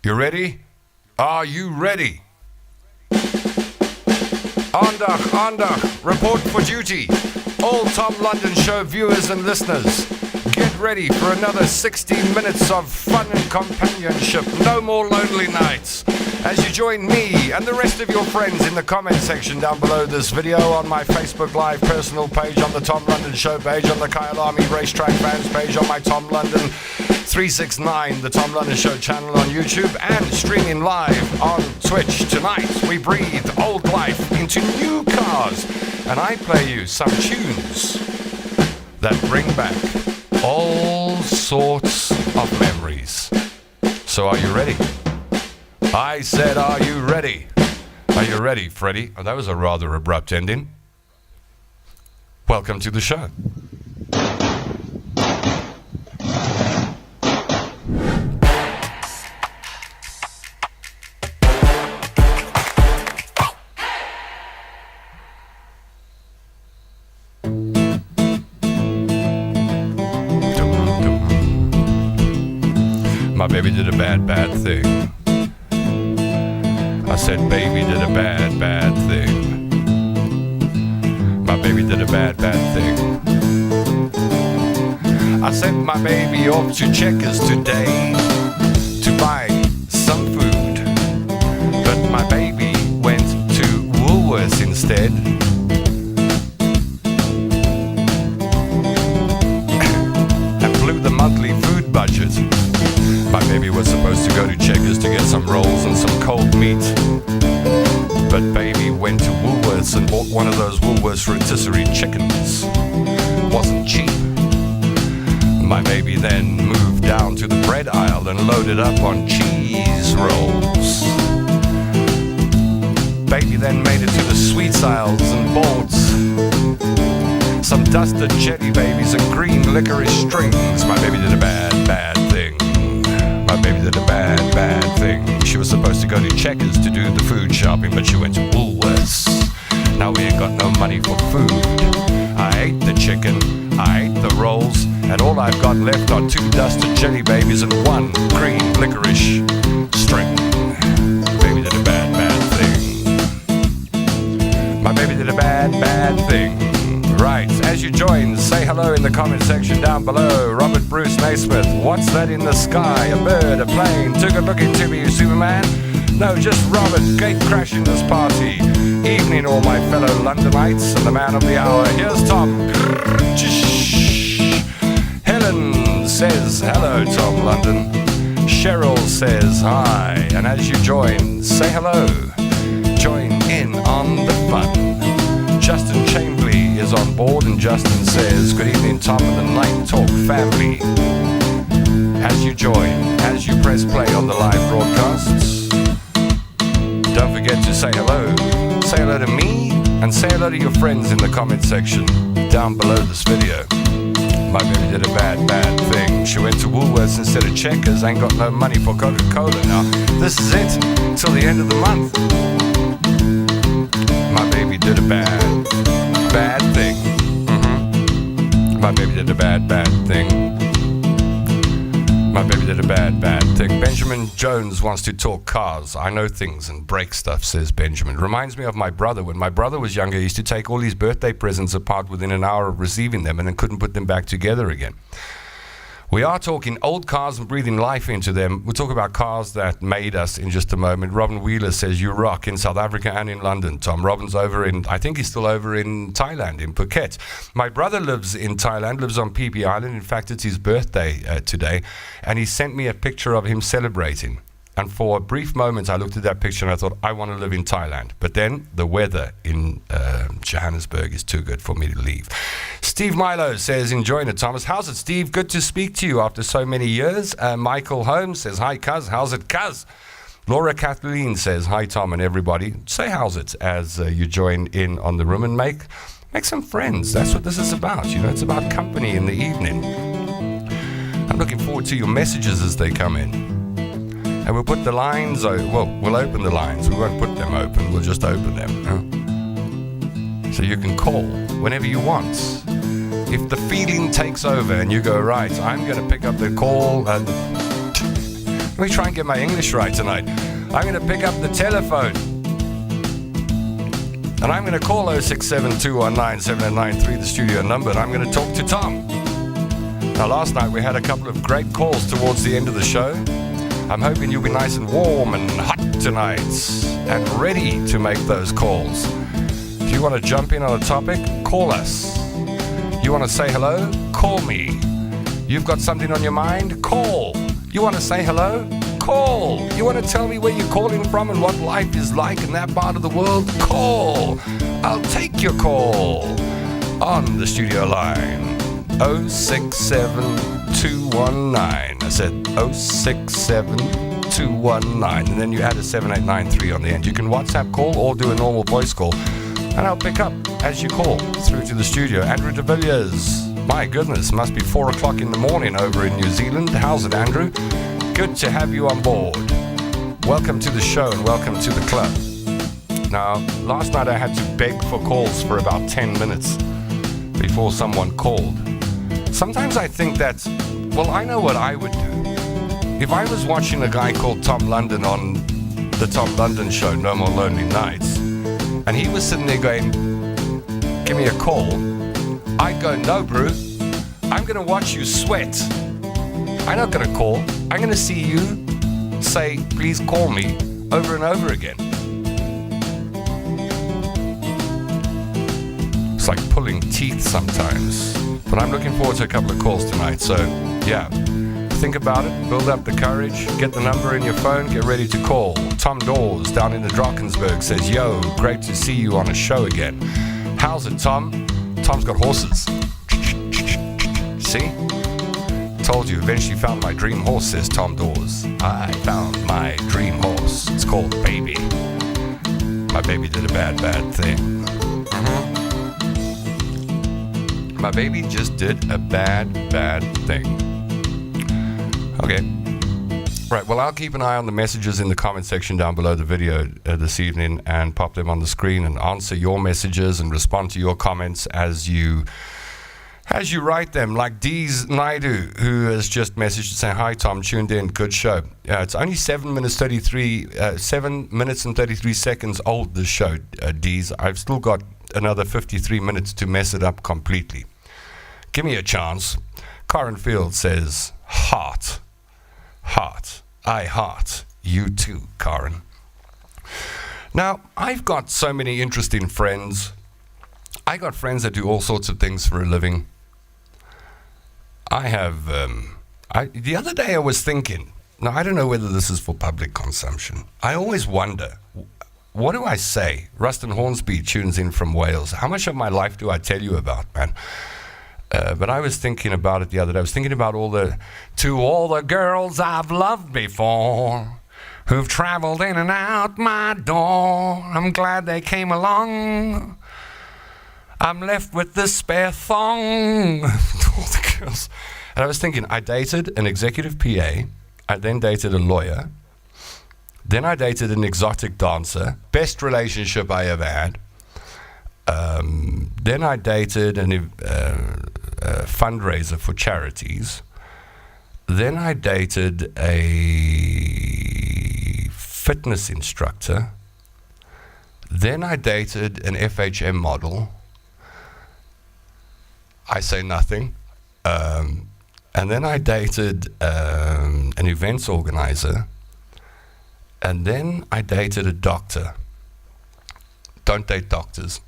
You ready? Are you ready? Aandag, report for duty. All Tom London Show viewers and listeners, get ready for another 60 minutes of fun and companionship. No more lonely nights. As you join me and the rest of your friends in the comment section down below this video, on my Facebook Live personal page, on the Tom London Show page, on the Kyalami Racetrack fans page, on my Tom London 369, the Tom London Show channel on YouTube, and streaming live on Twitch. Tonight we breathe old life into new cars, and I play you some tunes that bring back all sorts of memories. So are you ready? I said, are you ready? Are you ready, Freddie? Oh, that was a rather abrupt ending. Welcome to the show. My baby did a bad thing. I said baby did a bad thing. My baby did a bad thing. I sent my baby off to Checkers today to buy some food, but my baby went to Woolworths instead. And blew the monthly food budget. My baby was supposed to go to Checkers to get some rolls and some cold meat, but baby went to Woolworths and bought one of those Woolworths rotisserie chickens. Wasn't cheap. My baby then moved down to the bread aisle and loaded up on cheese rolls. Baby then made it to the sweets aisles and bought some dusted jelly babies and green licorice strings. My baby did a bad thing. My baby did a bad thing. She was supposed to go to Checkers to do the food shopping, but she went to Woolworths. Now we ain't got no money for food. I ate the chicken, I ate the rolls, and all I've got left are 2 dusted jelly babies and 1 green licorice string. Baby did a bad thing. My baby did a bad thing. Right, as you join, say hello in the comment section down below. Robert Bruce Naismith, what's that in the sky? A bird, a plane, too good looking to be, Superman? No, just Robert, gate crashing this party. Evening, all my fellow Londonites and the man of the hour. Here's Tom. Helen says hello, Tom London. Cheryl says hi. And as you join, say hello. Join in on the fun. Justin Chamberlain is on board, and Justin says, good evening, Tom and the Night Talk family. As you join, as you press play on the live broadcasts, don't forget to say hello. Say hello to me, and say hello to your friends in the comment section down below this video. My baby did a bad thing. She went to Woolworths instead of Checkers, ain't got no money for Coca-Cola now. This is it, till the end of the month. My baby did a bad thing. My baby did a bad thing. My baby did a bad thing. Benjamin Jones wants to talk cars. I know things and break stuff, says Benjamin. Reminds me of my brother. When my brother was younger, he used to take all his birthday presents apart within an hour of receiving them and then couldn't put them back together again. We are talking old cars and breathing life into them. We'll talk about cars that made us in just a moment. Robin Wheeler says, you rock in South Africa and in London, Tom. Robin's over in, I think he's still over in Thailand, in Phuket. My brother lives in Thailand, lives on Phi Phi Island. In fact, it's his birthday today. And he sent me a picture of him celebrating. And for a brief moment, I looked at that picture and I thought, I want to live in Thailand. But then the weather in Johannesburg is too good for me to leave. Steve Milo says, enjoying it, Thomas. How's it, Steve? Good to speak to you after so many years. Michael Holmes says, hi, cuz. How's it, cuz? Laura Kathleen says, hi, Tom and everybody. Say how's it as you join in on the room and make some friends. That's what this is about. You know, it's about company in the evening. I'm looking forward to your messages as they come in. And we'll put the lines, we'll open the lines. We won't put them open, we'll just open them. Huh? So you can call whenever you want. If the feeling takes over and you go, right, I'm going to pick up the call and Let me try and get my English right tonight. I'm going to pick up the telephone. And I'm going to call 067-219-7893, the studio number, and I'm going to talk to Tom. Now, last night we had a couple of great calls towards the end of the show. I'm hoping you'll be nice and warm and hot tonight and ready to make those calls. If you want to jump in on a topic, call us. You want to say hello? Call me. You've got something on your mind? Call. You want to say hello? Call. You want to tell me where you're calling from and what life is like in that part of the world? Call. I'll take your call on the studio line. 067-219. I said 067-219. And then you add a 7893 on the end. You can WhatsApp call or do a normal voice call. And I'll pick up as you call through to the studio. Andrew de Villiers. My goodness, must be 4 o'clock in the morning over in New Zealand. How's it, Andrew? Good to have you on board. Welcome to the show and welcome to the club. Now, last night I had to beg for calls for about 10 minutes before someone called. Sometimes I think that, well, I know what I would do. If I was watching a guy called Tom London on the Tom London show, No More Lonely Nights, and he was sitting there going, give me a call, I'd go, no, bro, I'm going to watch you sweat. I'm not going to call. I'm going to see you say, please call me, over and over again. It's like pulling teeth sometimes. But I'm looking forward to a couple of calls tonight. So, yeah, think about it, build up the courage, get the number in your phone, get ready to call. Tom Dawes down in the Drakensberg says, yo, great to see you on a show again. How's it, Tom? Tom's got horses. See? Told you, eventually found my dream horse, says Tom Dawes. I found my dream horse. It's called Baby. My baby did a bad thing. My baby just did a bad thing. Okay. Right, well, I'll keep an eye on the messages in the comment section down below the video this evening and pop them on the screen and answer your messages and respond to your comments as you write them, like Deez Naidu, who has just messaged to say, hi, Tom, tuned in, good show. It's only 7 minutes and 33 seconds old, this show, Deez. I've still got another 53 minutes to mess it up completely. Give me a chance. Corin Field says, heart. I heart. You too, Corin. Now, I've got so many interesting friends. I got friends that do all sorts of things for a living. I have, the other day I was thinking, now I don't know whether this is for public consumption. I always wonder, what do I say? Rustin Hornsby tunes in from Wales. How much of my life do I tell you about, man? But I was thinking about it the other day. I was thinking about all the girls I've loved before, who've traveled in and out my door. I'm glad they came along. I'm left with the spare thong. All the girls. And I was thinking, I dated an executive PA. I then dated a lawyer. Then I dated an exotic dancer. Best relationship I ever had. Then I dated a fundraiser for charities. Then I dated a fitness instructor. Then I dated an FHM model. I say nothing. And then I dated an events organizer. And then I dated a doctor. Don't date doctors.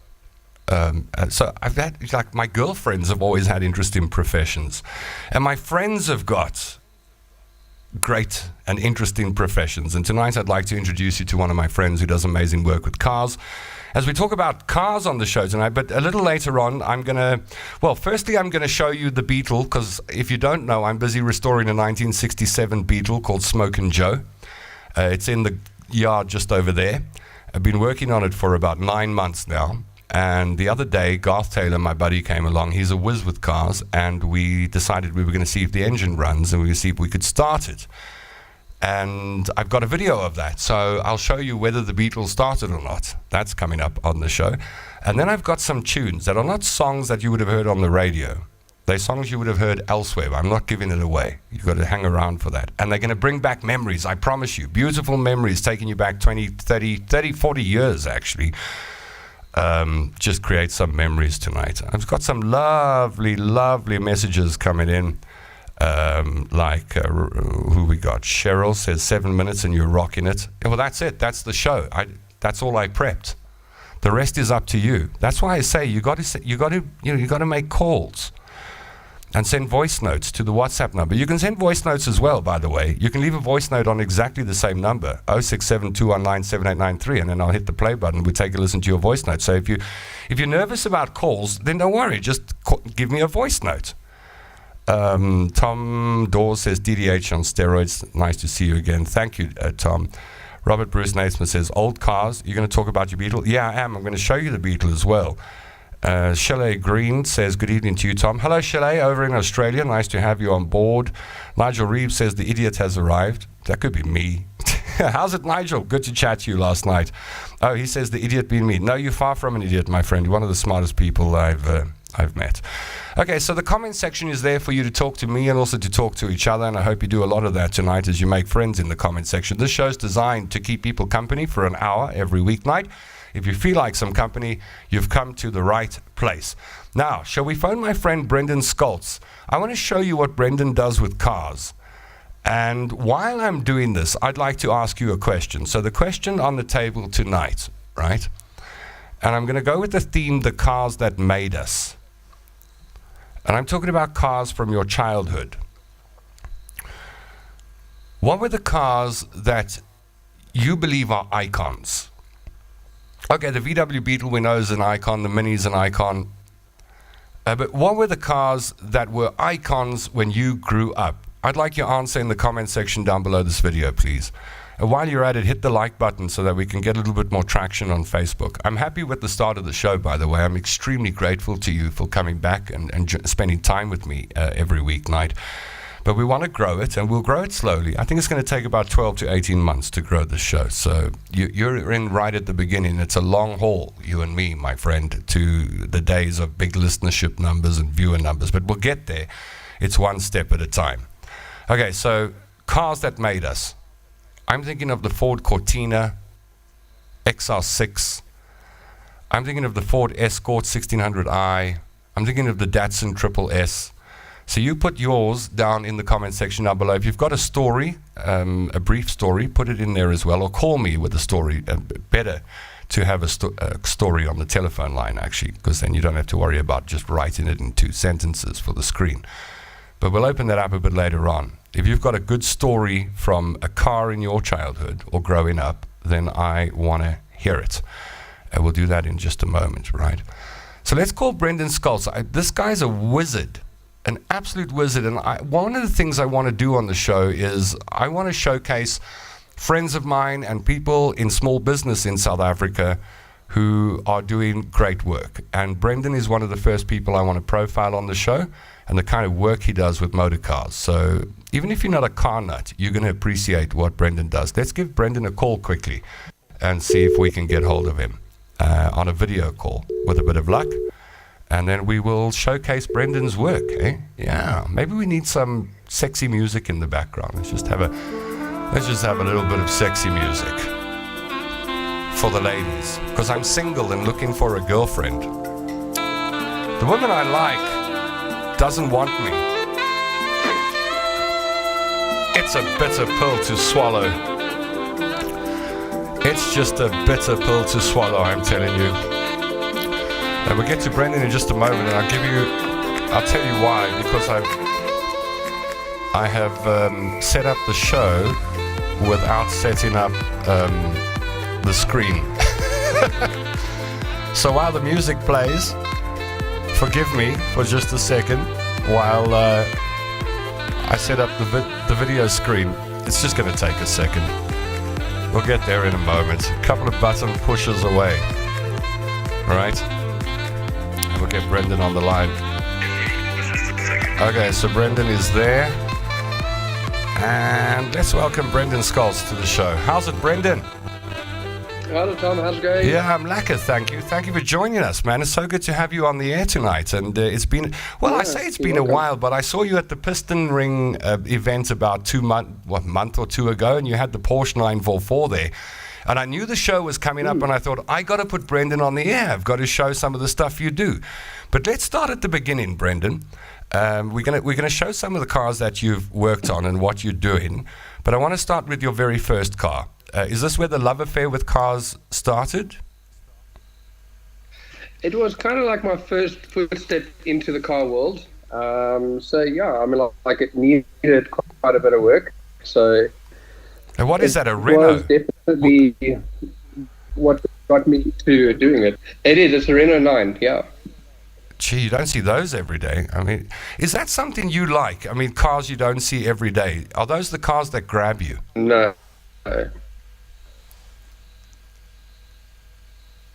So I've had, like, my girlfriends have always had interesting professions. And my friends have got great and interesting professions. And tonight I'd like to introduce you to one of my friends who does amazing work with cars. As we talk about cars on the show tonight, but a little later on, firstly I'm going to show you the Beetle, because if you don't know, I'm busy restoring a 1967 Beetle called Smokin' Joe. It's in the yard just over there. I've been working on it for about 9 months now. And the other day, Garth Taylor, my buddy, came along. He's a whiz with cars, and we decided we were going to see if the engine runs, and we were going to see if we could start it. And I've got a video of that, so I'll show you whether the Beetle started or not. That's coming up on the show. And then I've got some tunes that are not songs that you would have heard on the radio. They're songs you would have heard elsewhere. I'm not giving it away. You've got to hang around for that. And they're going to bring back memories, I promise you. Beautiful memories taking you back 20, 30, 40 years, actually. Just create some memories tonight. I've got some lovely, lovely messages coming in. Who we got? Cheryl says 7 minutes and you're rocking it. Well, that's it. That's the show. That's all I prepped. The rest is up to you. That's why I say you got to make calls and send voice notes to the WhatsApp number. You can send voice notes as well, by the way. You can leave a voice note on exactly the same number, 067-219-7893, and then I'll hit the play button. We take a listen to your voice note. So if you're nervous about calls, then don't worry. Just give me a voice note. Tom Dawes says DDH on steroids. Nice to see you again. Thank you, Tom. Robert Bruce Naismith says old cars. You're going to talk about your Beetle? Yeah, I am. I'm going to show you the Beetle as well. Shelley Green says, good evening to you, Tom. Hello, Shelley, over in Australia. Nice to have you on board. Nigel Reeves says, the idiot has arrived. That could be me. How's it, Nigel? Good to chat to you last night. Oh, he says, the idiot being me. No, you're far from an idiot, my friend. You're one of the smartest people I've met. Okay, so the comment section is there for you to talk to me and also to talk to each other, and I hope you do a lot of that tonight as you make friends in the comment section. This show's designed to keep people company for an hour every weeknight. If you feel like some company, you've come to the right place. Now, shall we phone my friend Brendan Skoltz? I want to show you what Brendan does with cars. And while I'm doing this, I'd like to ask you a question. So the question on the table tonight, right? And I'm going to go with the theme, the cars that made us. And I'm talking about cars from your childhood. What were the cars that you believe are icons? Okay, the VW Beetle we know is an icon, the Mini is an icon. But what were the cars that were icons when you grew up? I'd like your answer in the comment section down below this video, please. And while you're at it, hit the like button so that we can get a little bit more traction on Facebook. I'm happy with the start of the show, by the way. I'm extremely grateful to you for coming back and spending time with me every weeknight. But we want to grow it, and we'll grow it slowly. I think it's going to take about 12 to 18 months to grow the show. So you're in right at the beginning. It's a long haul, you and me, my friend, to the days of big listenership numbers and viewer numbers. But we'll get there. It's one step at a time. Okay, so cars that made us. I'm thinking of the Ford Cortina XR6. I'm thinking of the Ford Escort 1600i. I'm thinking of the Datsun Triple S. So you put yours down in the comment section down below. If you've got a story, a brief story, put it in there as well, or call me with a story. Better to have a story on the telephone line, actually, because then you don't have to worry about just writing it in 2 sentences for the screen. But we'll open that up a bit later on. If you've got a good story from a car in your childhood or growing up, then I want to hear it. And we'll do that in just a moment, right? So let's call Brendan Skoltz. This guy's a wizard. An absolute wizard. And one of the things I want to do on the show is I want to showcase friends of mine and people in small business in South Africa who are doing great work. And Brendan is one of the first people I want to profile on the show and the kind of work he does with motor cars. So even if you're not a car nut, you're going to appreciate what Brendan does. Let's give Brendan a call quickly and see if we can get hold of him on a video call with a bit of luck. And then we will showcase Brendan's work, eh? Yeah, maybe we need some sexy music in the background. Let's just have a little bit of sexy music for the ladies, because I'm single and looking for a girlfriend. The woman I like doesn't want me. It's a bitter pill to swallow. It's just a bitter pill to swallow, I'm telling you. And we'll get to Brendan in just a moment, and I'll tell you why, because I have set up the show without setting up the screen. So while the music plays, forgive me for just a second while I set up the video screen. It's just going to take a second. We'll get there in a moment. A couple of button pushes away. All right? And we'll get Brendan on the line. Okay, so Brendan is there. And let's welcome Brendan Skoltz to the show. How's it, Brendan? Hello, Tom. How's it going? Yeah, I'm lekker, thank you. Thank you for joining us, man. It's so good to have you on the air tonight. And it's been, well, I say it's been a while, but I saw you at the Piston Ring event about month or two ago, and you had the Porsche 944 there. And I knew the show was coming up, and I thought, I got to put Brendan on the air. I've got to show some of the stuff you do. But let's start at the beginning, Brendan. We're gonna show some of the cars that you've worked on and what you're doing. But I want to start with your very first car. Is this where the love affair with cars started? It was kind of like my first footstep into the car world. So yeah, I mean, like it needed quite a bit of work. So. And what is that, a Renault? It was definitely what got me to doing it. It's a Renault 9, yeah. Gee, you don't see those every day. I mean, is that something you like? I mean, cars you don't see every day. Are those the cars that grab you? No.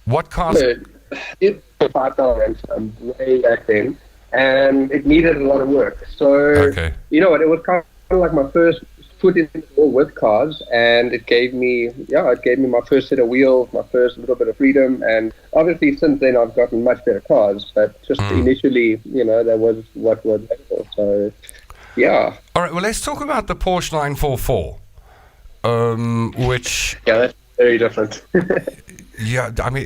What cars? It's a $5 way back then, and it needed a lot of work. So, you know what, it was kind of like my first foot in the door with cars, and it gave me my first set of wheels, my first little bit of freedom, and obviously since then I've gotten much better cars, but just initially, you know, that was what was available. So yeah. All right, well, let's talk about the Porsche 944, which yeah, that's very different. Yeah, I mean,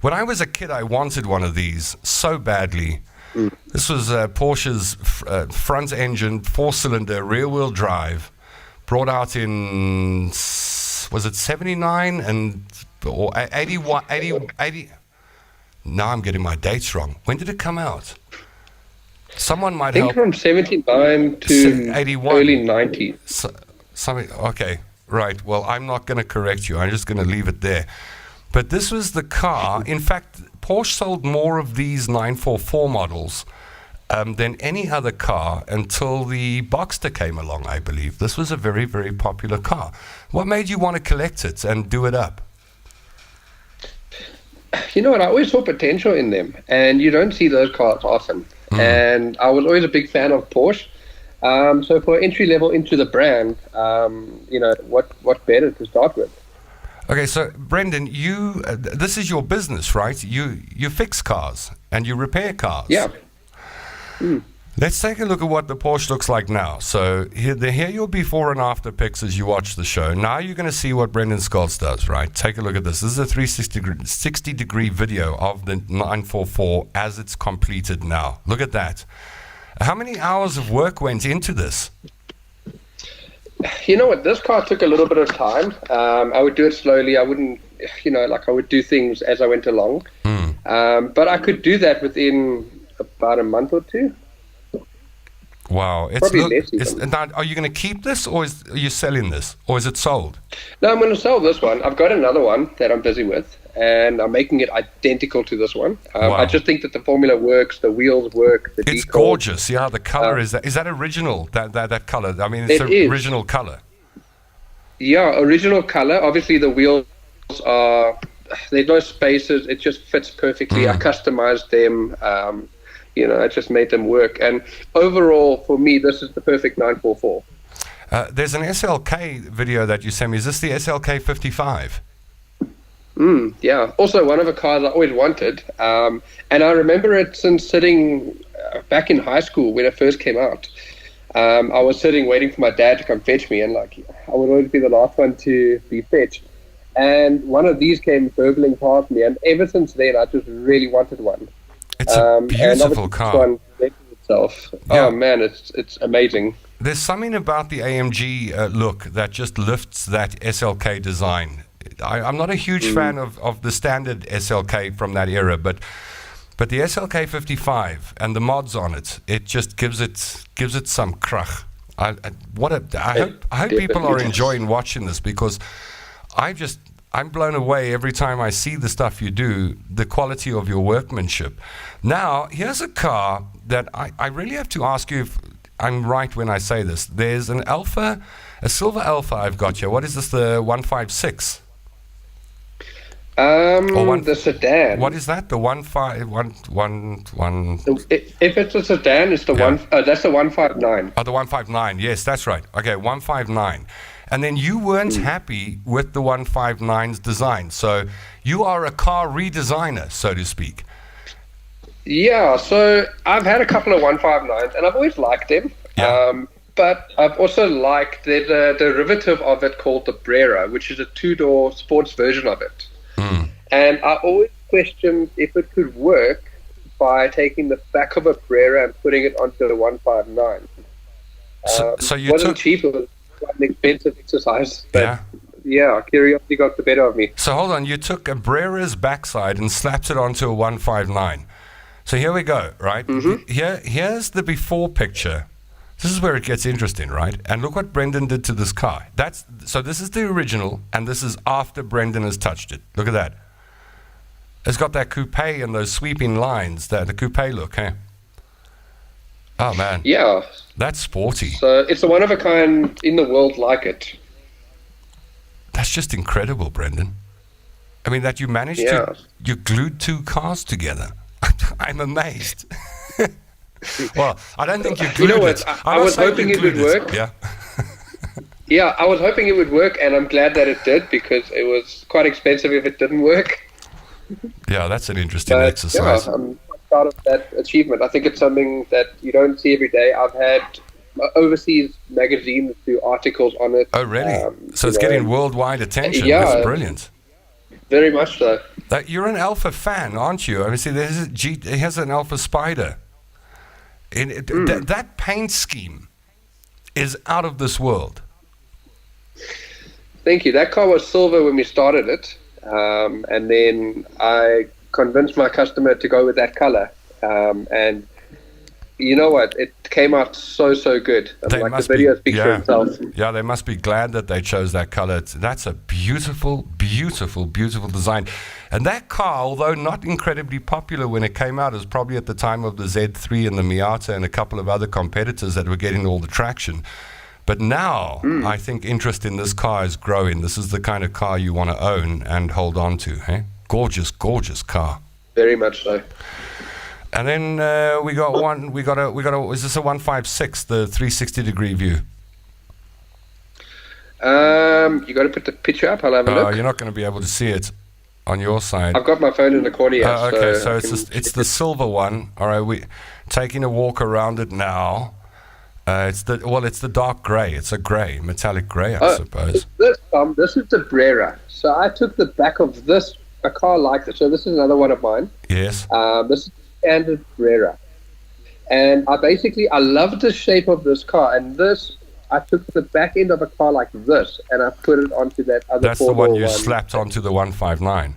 when I was a kid, I wanted one of these so badly. This was Porsche's front engine, 4-cylinder, rear-wheel drive, brought out in, was it 79 or 81, 80? Now I'm getting my dates wrong. When did it come out? Someone might help. I think from 79 to 81. Early 90s. Something. Okay, right. Well, I'm not going to correct you. I'm just going to leave it there. But this was the car. In fact, Porsche sold more of these 944 models than any other car until the Boxster came along, I believe. This was a very, very popular car. What made you want to collect it and do it up? You know what? I always saw potential in them, and you don't see those cars often. And I was always a big fan of Porsche. So for entry level into the brand, you know, what better to start with? Okay, so Brendan, you this is your business, right? You fix cars and you repair cars. Yeah. Let's take a look at what the Porsche looks like now. So here are your before and after pics as you watch the show. Now you're going to see what Brendan Scholz does, right? Take a look at this. This is a 360-degree video of the 944 as it's completed now. Look at that. How many hours of work went into this? You know what? This car took a little bit of time. I would do it slowly. I wouldn't, you know, like I would do things as I went along. But I could do that within about a month or two. Wow. Probably less even. Now, are you going to keep this, or are you selling this, or is it sold? No, I'm going to sell this one. I've got another one that I'm busy with, and I'm making it identical to this one. Wow. I just think that the formula works, the wheels work, it's gorgeous. Yeah, the color is that original? That color. I mean, it's the original color. Yeah, original color. Obviously, the wheels are. There's no spaces. It just fits perfectly. I customized them. You know, I just made them work. And overall, for me, this is the perfect 944. There's an SLK video that you sent me. Is this the SLK 55? Yeah. Also, one of the cars I always wanted. And I remember it since sitting back in high school when it first came out. I was sitting waiting for my dad to come fetch me, and like I would always be the last one to be fetched. And one of these came burbling past me, and ever since then, I just really wanted one. It's a beautiful car. Itself. Yeah. Oh man, it's amazing. There's something about the AMG look that just lifts that SLK design. I'm not a huge fan of the standard SLK from that era, but the SLK 55 and the mods on it, it just gives it some krach. I hope people are enjoying watching this, because I'm blown away every time I see the stuff you do, the quality of your workmanship. Now, here's a car that I really have to ask you if I'm right when I say this. There's a silver Alpha I've got here. What is this, the 156? The sedan. What is that? The 151. If it's a sedan, it's the that's the 159. Oh, the 159. Yes, that's right. Okay, 159. And then you weren't happy with the 159's design. So you are a car redesigner, so to speak. Yeah, so I've had a couple of 159s, and I've always liked them. Yeah. But I've also liked, there's a derivative of it called the Brera, which is a two-door sports version of it. And I always questioned if it could work by taking the back of a Brera and putting it onto the 159. So you wasn't cheap, it was quite an expensive exercise. But yeah, curiosity got the better of me. So hold on, you took a Brera's backside and slapped it onto a 159. So here we go, right? Here's the before picture. This is where it gets interesting, right? And look what Brendan did to this car. So this is the original, and this is after Brendan has touched it. Look at that. It's got that coupe and those sweeping lines, the coupe look, hey? Oh, man. Yeah. That's sporty. So it's a one of a kind in the world like it. That's just incredible, Brendan. I mean, that you managed to, you glued two cars together. I'm amazed. Well, I don't think you glued it. I was hoping it would work. Yeah. Yeah, I was hoping it would work, and I'm glad that it did, because it was quite expensive if it didn't work. Yeah, that's an interesting exercise. Yeah, I'm proud of that achievement. I think it's something that you don't see every day. I've had overseas magazines do articles on it. Oh, really? So it's getting worldwide attention. Yeah. That's brilliant. Very much so. You're an Alpha fan, aren't you? I mean, see, he has an Alpha Spider. That paint scheme is out of this world. Thank you. That car was silver when we started it. And then I convinced my customer to go with that color. And you know what? It came out so good. The video speaks for itself. Yeah, they must be glad that they chose that color. That's a beautiful design. And that car, although not incredibly popular when it came out, is probably at the time of the Z3 and the Miata and a couple of other competitors that were getting all the traction. But now, I think interest in this car is growing. This is the kind of car you want to own and hold on to. Eh? Gorgeous car. Very much so. And then we got a. Is this a 156? The 360-degree view. You got to put the picture up. I'll have a look. You're not going to be able to see it on your side. I've got my phone in the corner. Okay, so it's the silver one. All right, we taking a walk around it now. It's the dark grey. It's a grey, metallic grey, I suppose. This is the Brera. So I took the back of a car like this. So this is another one of mine. Yes. This is standard Brera. And I love the shape of this car. And I took the back end of a car like this, and I put it onto that other. That's the one you slapped onto the 159.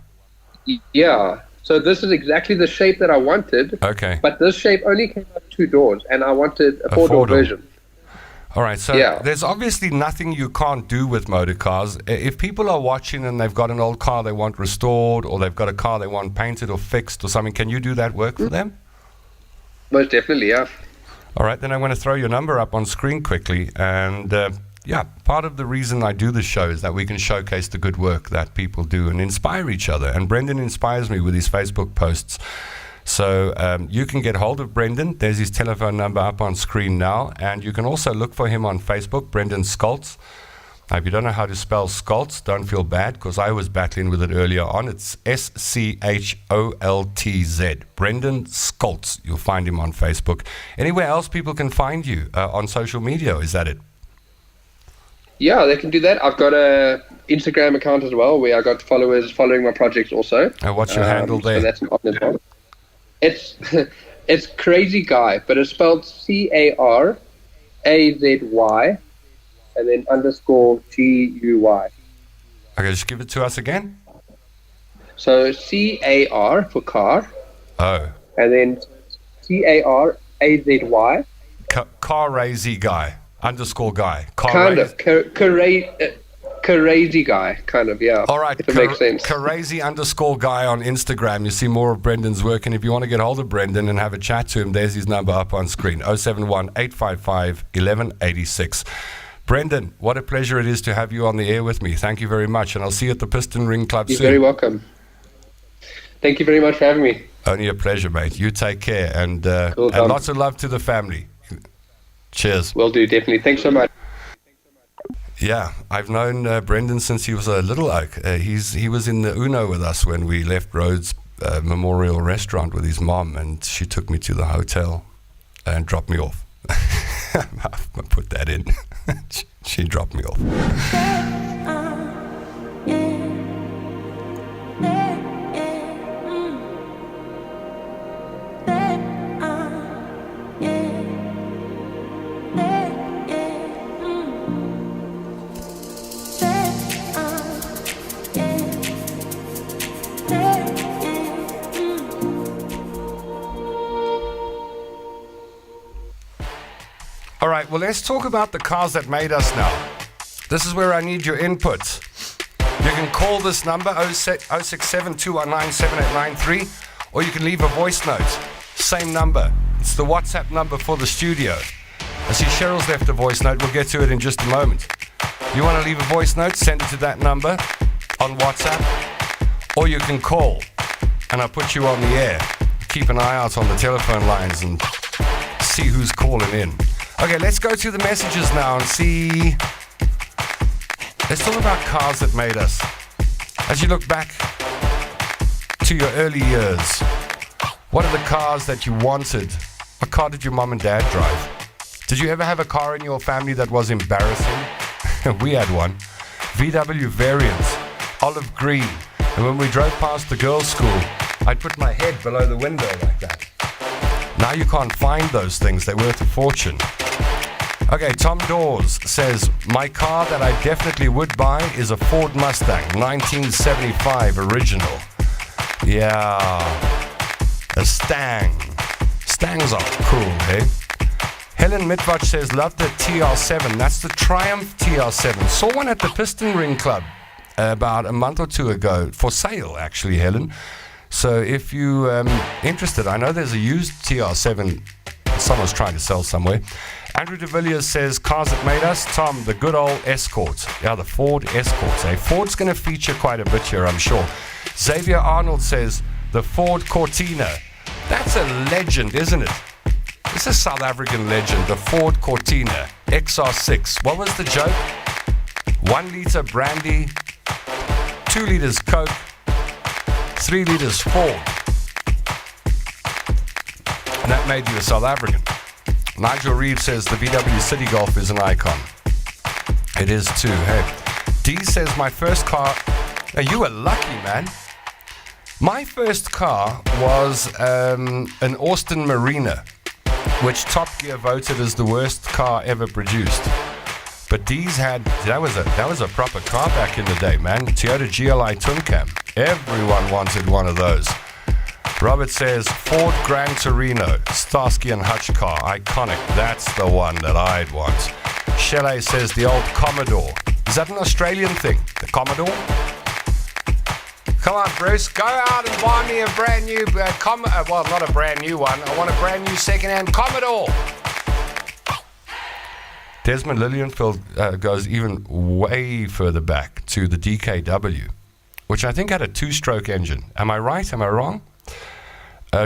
Yeah. So this is exactly the shape that I wanted. Okay. But this shape only came out 2 doors, and I wanted a 4-door version. All right. So there's obviously nothing you can't do with motor cars. If people are watching and they've got an old car they want restored, or they've got a car they want painted or fixed or something, can you do that work for them? Most definitely, yeah. All right. Then I'm going to throw your number up on screen quickly. And part of the reason I do this show is that we can showcase the good work that people do and inspire each other. And Brendan inspires me with his Facebook posts. So you can get hold of Brendan. There's his telephone number up on screen now. And you can also look for him on Facebook, Brendan Scholtz. Now, if you don't know how to spell Scholtz, don't feel bad, because I was battling with it earlier on. It's Scholtz. Brendan Scholtz. You'll find him on Facebook. Anywhere else people can find you on social media? Is that it? Yeah, they can do that. I've got a Instagram account as well, where I got followers following my projects also. And what's your handle there? So that's an option as well. It's Crazy Guy, but it's spelled CARAZY and then _GUY. Okay, just give it to us again. So CAR for car. Oh. And then CARAZY. Crazy Guy. _guy. Crazy Guy, kind of, yeah. All right, if it makes sense. Crazy _guy on Instagram. You see more of Brendan's work, and if you want to get hold of Brendan and have a chat to him, there's his number up on screen, 071-855-1186. Brendan, what a pleasure it is to have you on the air with me. Thank you very much, and I'll see you at the Piston Ring Club soon. You're very welcome. Thank you very much for having me. Only a pleasure, mate. You take care, and cool, and lots of love to the family. Cheers. Will do, definitely. Thanks so much. Yeah. Yeah, I've known Brendan since he was a little oak. He was in the Uno with us when we left Rhodes Memorial Restaurant with his mom, and she took me to the hotel and dropped me off. I put that in. She dropped me off. All right, well, let's talk about the cars that made us now. This is where I need your input. You can call this number, 067-219-7893, or you can leave a voice note. Same number. It's the WhatsApp number for the studio. I see Cheryl's left a voice note. We'll get to it in just a moment. You want to leave a voice note, send it to that number on WhatsApp, or you can call, and I'll put you on the air. Keep an eye out on the telephone lines and see who's calling in. Okay, let's go to the messages now and see. Let's talk about cars that made us. As you look back to your early years, what are the cars that you wanted? What car did your mom and dad drive? Did you ever have a car in your family that was embarrassing? We had one. VW variant, olive green. And when we drove past the girls' school, I'd put my head below the window like that. Now you can't find those things. They're worth a fortune. Okay, Tom Dawes says, my car that I definitely would buy is a Ford Mustang, 1975 original. Yeah, a Stang. Stangs are cool, hey? Helen Mitvach says, love the TR7. That's the Triumph TR7. Saw one at the Piston Ring Club about a month or two ago, for sale actually, Helen. So if you're interested, I know there's a used TR7 someone's trying to sell somewhere. Andrew de Villiers says, cars that made us, Tom, the good old Escort. Yeah, the Ford Escort. Ford's going to feature quite a bit here, I'm sure. Xavier Arnold says, the Ford Cortina. That's a legend, isn't it? It's a South African legend, the Ford Cortina XR6. What was the joke? 1 liter brandy, 2 liters Coke, 3 liters Ford. And that made you a South African. Nigel Reeves says the VW City Golf is an icon. It is too, hey. D says my first car. You were lucky, man. My first car was an Austin Marina, which Top Gear voted as the worst car ever produced. But D's had, that was a proper car back in the day, man. Toyota GLI Twin Cam. Everyone wanted one of those. Robert says, Ford Gran Torino, Starsky and Hutch car, iconic. That's the one that I'd want. Shelley says, the old Commodore. Is that an Australian thing, the Commodore? Come on, Bruce, go out and buy me a brand new, well, not a brand new one. I want a brand new second-hand Commodore. Desmond Lilienfeld goes even way further back to the DKW, which I think had a 2-stroke engine. Am I right? Am I wrong?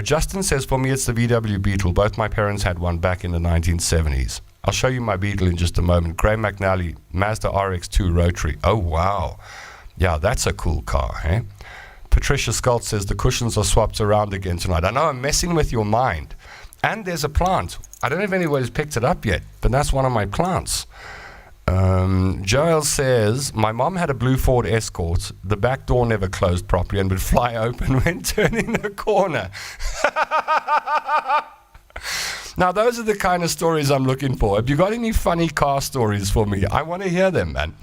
Justin says, for me, it's the VW Beetle. Both my parents had one back in the 1970s. I'll show you my Beetle in just a moment. Graham McNally, Mazda RX-2 Rotary. Oh, wow. Yeah, that's a cool car, eh? Patricia Scott says, the cushions are swapped around again tonight. I know I'm messing with your mind. And there's a plant. I don't know if anybody's picked it up yet, but that's one of my plants. Joel says, my mom had a blue Ford Escort. The back door never closed properly and would fly open when turning the corner. Now, those are the kind of stories I'm looking for. Have you got any funny car stories for me? I want to hear them, man.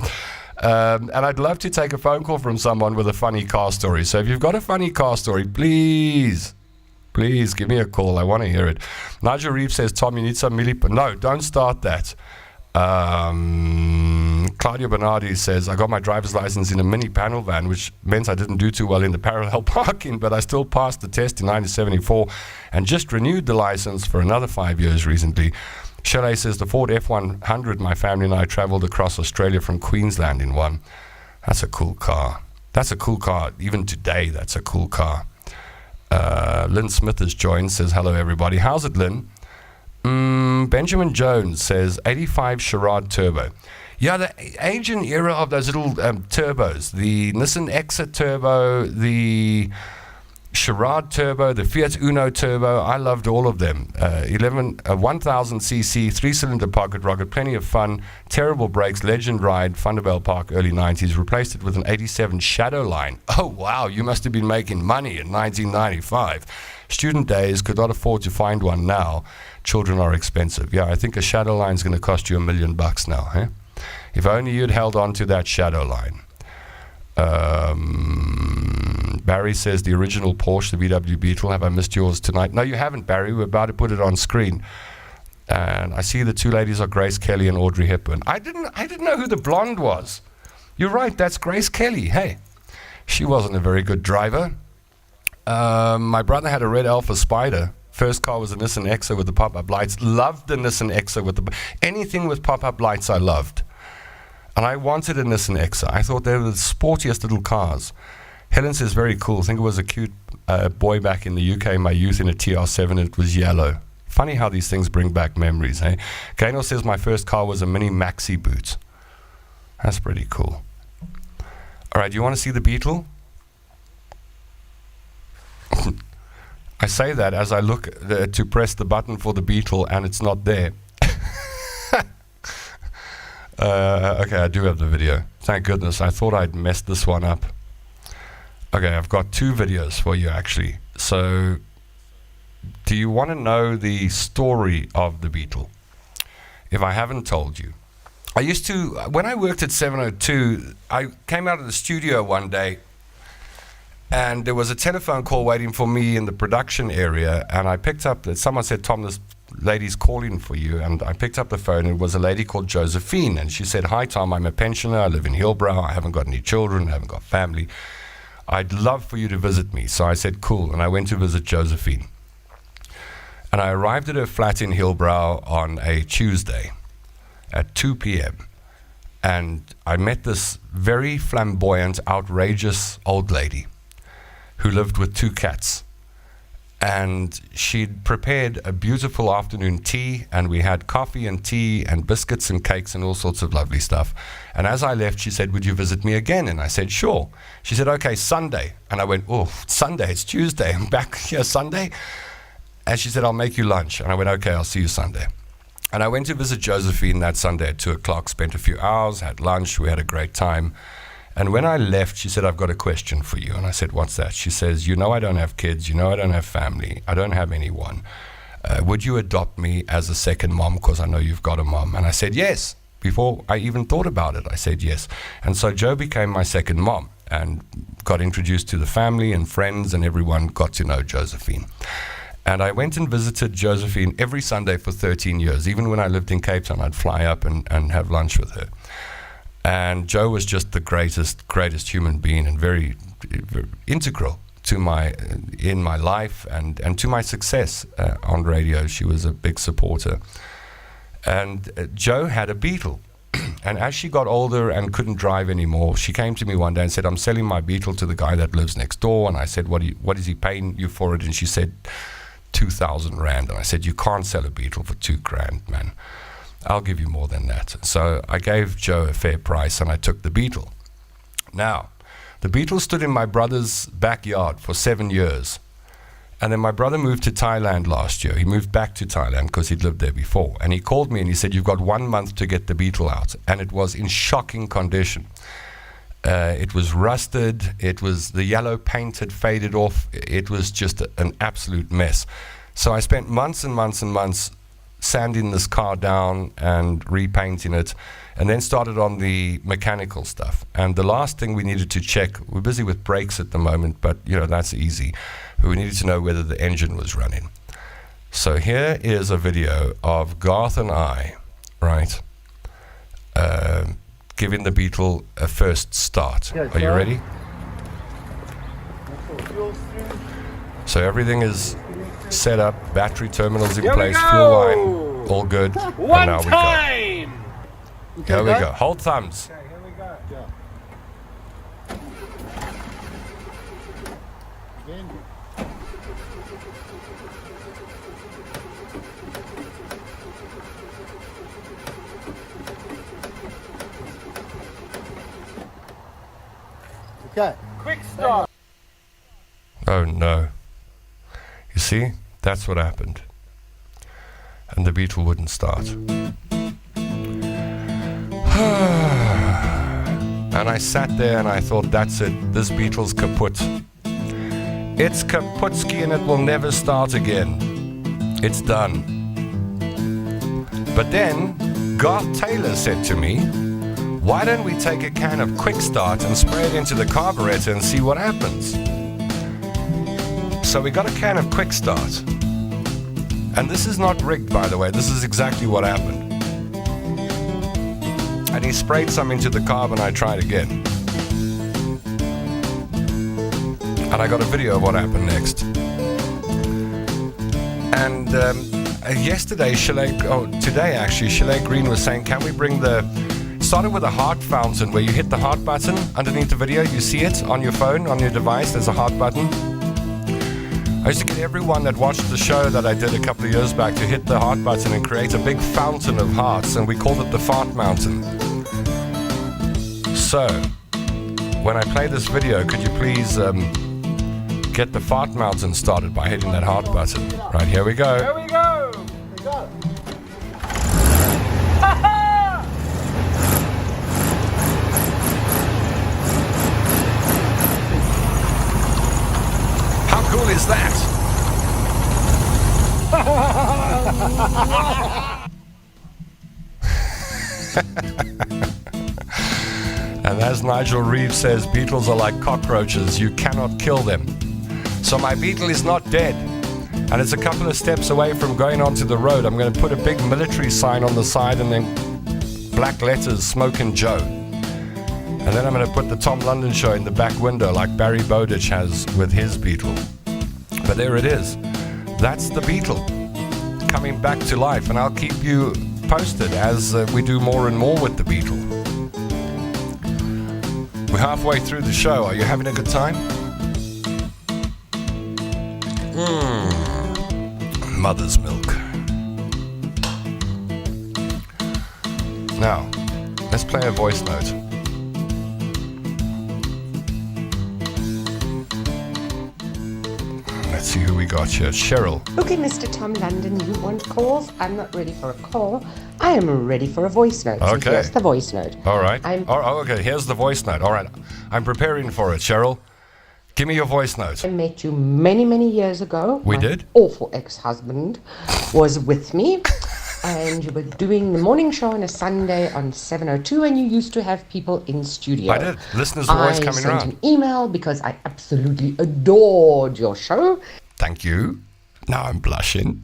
And I'd love to take a phone call from someone with a funny car story. So if you've got a funny car story, please give me a call. I want to hear it. Nigel Reeves says, Tom, you need some No, don't start that. Claudia Bernardi says, I got my driver's license in a mini panel van, which meant I didn't do too well in the parallel parking, but I still passed the test in 1974 and just renewed the license for another 5 years recently. Shelley says, the Ford F100, my family and I traveled across Australia from Queensland in one. That's a cool car. That's a cool car. Even today, that's a cool car. Lynn Smith has joined, says, hello, everybody. How's it, Lynn? Benjamin Jones says 85 Sherrod Turbo. Yeah, the age and era of those little turbos, the Nissan Exa Turbo, the Sherrod Turbo, the Fiat Uno Turbo, I loved all of them. 1000cc, 3-cylinder pocket rocket, plenty of fun, terrible brakes, legend ride, Thunderbell Park, early 90s, replaced it with an 87 Shadowline. Oh, wow, you must have been making money in 1995. Student days, could not afford to find one now. Children are expensive. Yeah, I think a Shadowline is going to cost you $1 million now, eh? If only you'd held on to that Shadowline. Barry says the original Porsche, the VW Beetle. Have I missed yours tonight? No, you haven't, Barry. We're about to put it on screen. And I see the two ladies are Grace Kelly and Audrey Hepburn. I didn't know who the blonde was. You're right, that's Grace Kelly. Hey, she wasn't a very good driver. My brother had a red Alpha Spider. First car was a Nissan Exa with the pop-up lights. Loved the Nissan Exa with anything with pop-up lights I loved. And I wanted a Nissan Exa. I thought they were the sportiest little cars. Helen says, very cool. I think it was a cute boy back in the UK in my youth in a TR7. It was yellow. Funny how these things bring back memories, eh? Gaynor says, my first car was a Mini Maxi Boot. That's pretty cool. All right, do you want to see the Beetle? I say that as I look to press the button for the Beetle and it's not there. Okay, I do have the video. Thank goodness. I thought I'd messed this one up. Okay, I've got two videos for you actually. So, do you want to know the story of the Beetle? If I haven't told you. I used to, when I worked at 702, I came out of the studio one day and there was a telephone call waiting for me in the production area, and I picked up, someone said, Tom, this lady's calling for you, and I picked up the phone, and it was a lady called Josephine, and she said, hi Tom, I'm a pensioner, I live in Hillbrow, I haven't got any children, I haven't got family, I'd love for you to visit me. So I said, cool, and I went to visit Josephine. And I arrived at her flat in Hillbrow on a Tuesday at 2 p.m. And I met this very flamboyant, outrageous old lady who lived with two cats. And she'd prepared a beautiful afternoon tea, and we had coffee and tea and biscuits and cakes and all sorts of lovely stuff. And as I left, she said, would you visit me again? And I said, sure. She said, okay, Sunday. And I went, oh, Sunday, it's Tuesday, I'm back here Sunday. And she said, I'll make you lunch. And I went, okay, I'll see you Sunday. And I went to visit Josephine that Sunday at 2 o'clock, spent a few hours, had lunch, we had a great time. And when I left, she said, I've got a question for you. And I said, what's that? She says, you know I don't have kids, you know I don't have family, I don't have anyone. Would you adopt me as a second mom, because I know you've got a mom? And I said, yes. Before I even thought about it, I said yes. And so Jo became my second mom and got introduced to the family and friends, and everyone got to know Josephine. And I went and visited Josephine every Sunday for 13 years. Even when I lived in Cape Town, I'd fly up and have lunch with her. And Jo was just the greatest human being, and very, very integral to in my life and to my success on radio. She was a big supporter. And Jo had a Beetle. And as she got older and couldn't drive anymore, she came to me one day and said, I'm selling my Beetle to the guy that lives next door. And I said, what is he paying you for it? And she said, 2,000 Rand. And I said, you can't sell a Beetle for 2 grand, man. I'll give you more than that. So I gave Jo a fair price and I took the Beetle. Now, the Beetle stood in my brother's backyard for 7 years. And then my brother moved to Thailand last year. He moved back to Thailand because he'd lived there before. And he called me and he said, you've got 1 month to get the Beetle out. And it was in shocking condition. It was rusted. The yellow paint had faded off. It was just an absolute mess. So I spent months and months and months sanding this car down and repainting it, and then started on the mechanical stuff. And the last thing we needed to check, we're busy with brakes at the moment, but that's easy. We needed to know whether the engine was running. So here is a video of Garth and I, right, giving the Beetle a first start. Are you ready? So everything is set up, battery terminals in place, fuel line, all good. And now we go. Here we go. Hold thumbs. Okay, here we go. Yeah. Again. Okay. Quick start. Oh no. You see, that's what happened. And the Beetle wouldn't start. And I sat there and I thought, that's it, this Beetle's kaput. It's kaputski and it will never start again. It's done. But then, Garth Taylor said to me, why don't we take a can of Quick Start and spray it into the carburetor and see what happens? So we got a can of Quick Start. And this is not rigged, by the way, this is exactly what happened. And he sprayed some into the carb and I tried again. And I got a video of what happened next. And today actually, Chalet Green was saying, can we bring started with a heart fountain where you hit the heart button underneath the video. You see it on your phone, on your device, there's a heart button. I used to get everyone that watched the show that I did a couple of years back to hit the heart button and create a big fountain of hearts, and we called it the Fart Mountain. So, when I play this video, could you please get the Fart Mountain started by hitting that heart button? Right, here we go. Here we go. We got it. How cool is that? And as Nigel Reeves says, beetles are like cockroaches, you cannot kill them. So my beetle is not dead, and it's a couple of steps away from going onto the road. I'm going to put a big military sign on the side and then black letters, Smokin' Joe. And then I'm going to put the Tom London Show in the back window like Barry Bowditch has with his beetle. But there it is. That's the beetle coming back to life, and I'll keep you posted as we do more and more with the beetle. We're halfway through the show. Are you having a good time? Mother's milk. Now, let's play a voice note. Let's see who we got here. Cheryl. Okay, Mr. Tom London, you want calls? I'm not ready for a call. I am ready for a voice note. Okay. So here's the voice note. All right. Okay, here's the voice note. All right. I'm preparing for it, Cheryl. Give me your voice note. I met you many, many years ago. We My did? Awful ex-husband was with me. And you were doing the morning show on a Sunday on 702, and you used to have people in studio. I did. Listeners were always coming I around. sent an email because I absolutely adored your show. Thank you. Now I'm blushing.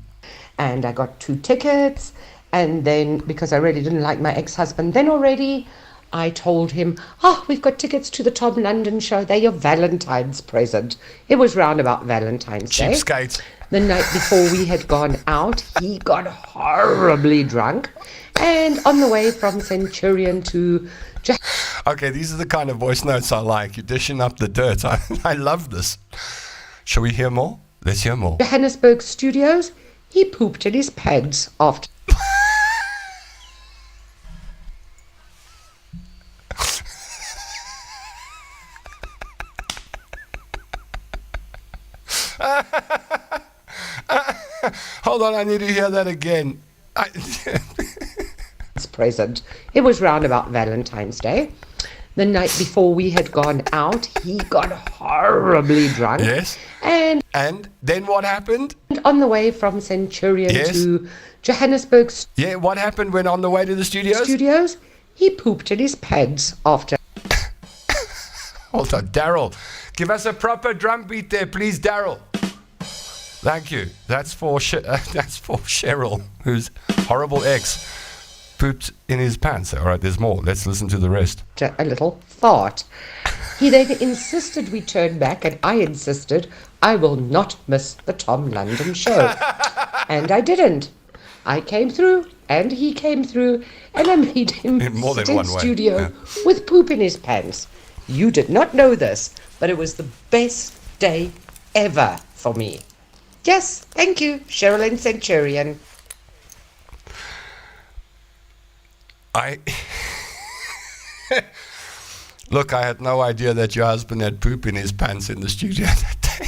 And I got 2 tickets. And then, because I really didn't like my ex-husband then already, I told him, we've got tickets to the Tom London Show. They're your Valentine's present. It was round about Valentine's Day. Cheapskate. The night before we had gone out, he got horribly drunk. And on the way from Centurion to... Okay, these are the kind of voice notes I like. You're dishing up the dirt. I love this. Shall we hear more? Let's hear more. Johannesburg Studios, he pooped in his pants after... Hold on, I need to hear that again. present. It was round about Valentine's Day. The night before we had gone out, he got horribly drunk. Yes. And then what happened? On the way from Centurion Yes. to Johannesburg Yeah, what happened when on the way to the studios? he pooped in his pants after. Hold on, Daryl. Give us a proper drum beat there, please, Daryl. Thank you. That's for Cheryl, whose horrible ex pooped in his pants. All right, there's more. Let's listen to the rest. A little fart. He then insisted we turn back, and I insisted I will not miss the Tom London Show. And I didn't. I came through, and he came through, and I made him In more than sit in one way, studio yeah. with poop in his pants. You did not know this, but it was the best day ever for me. Yes, thank you, Cheryl and Centurion. Look, I had no idea that your husband had poop in his pants in the studio that day.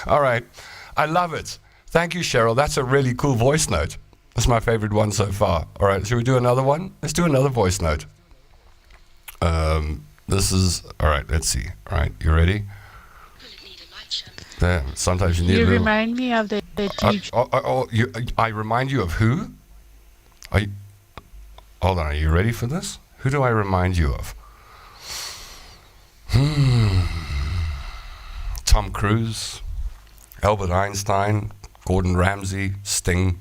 All right. I love it. Thank you, Cheryl. That's a really cool voice note. That's my favorite one so far. All right. Should we do another one? Let's do another voice note. This is... All right. Let's see. All right. You ready? There. Sometimes you need You a little... remind me of the teacher. I remind you of who? Hold on. Are you ready for this? Who do I remind you of? Tom Cruise, Albert Einstein, Gordon Ramsay, Sting,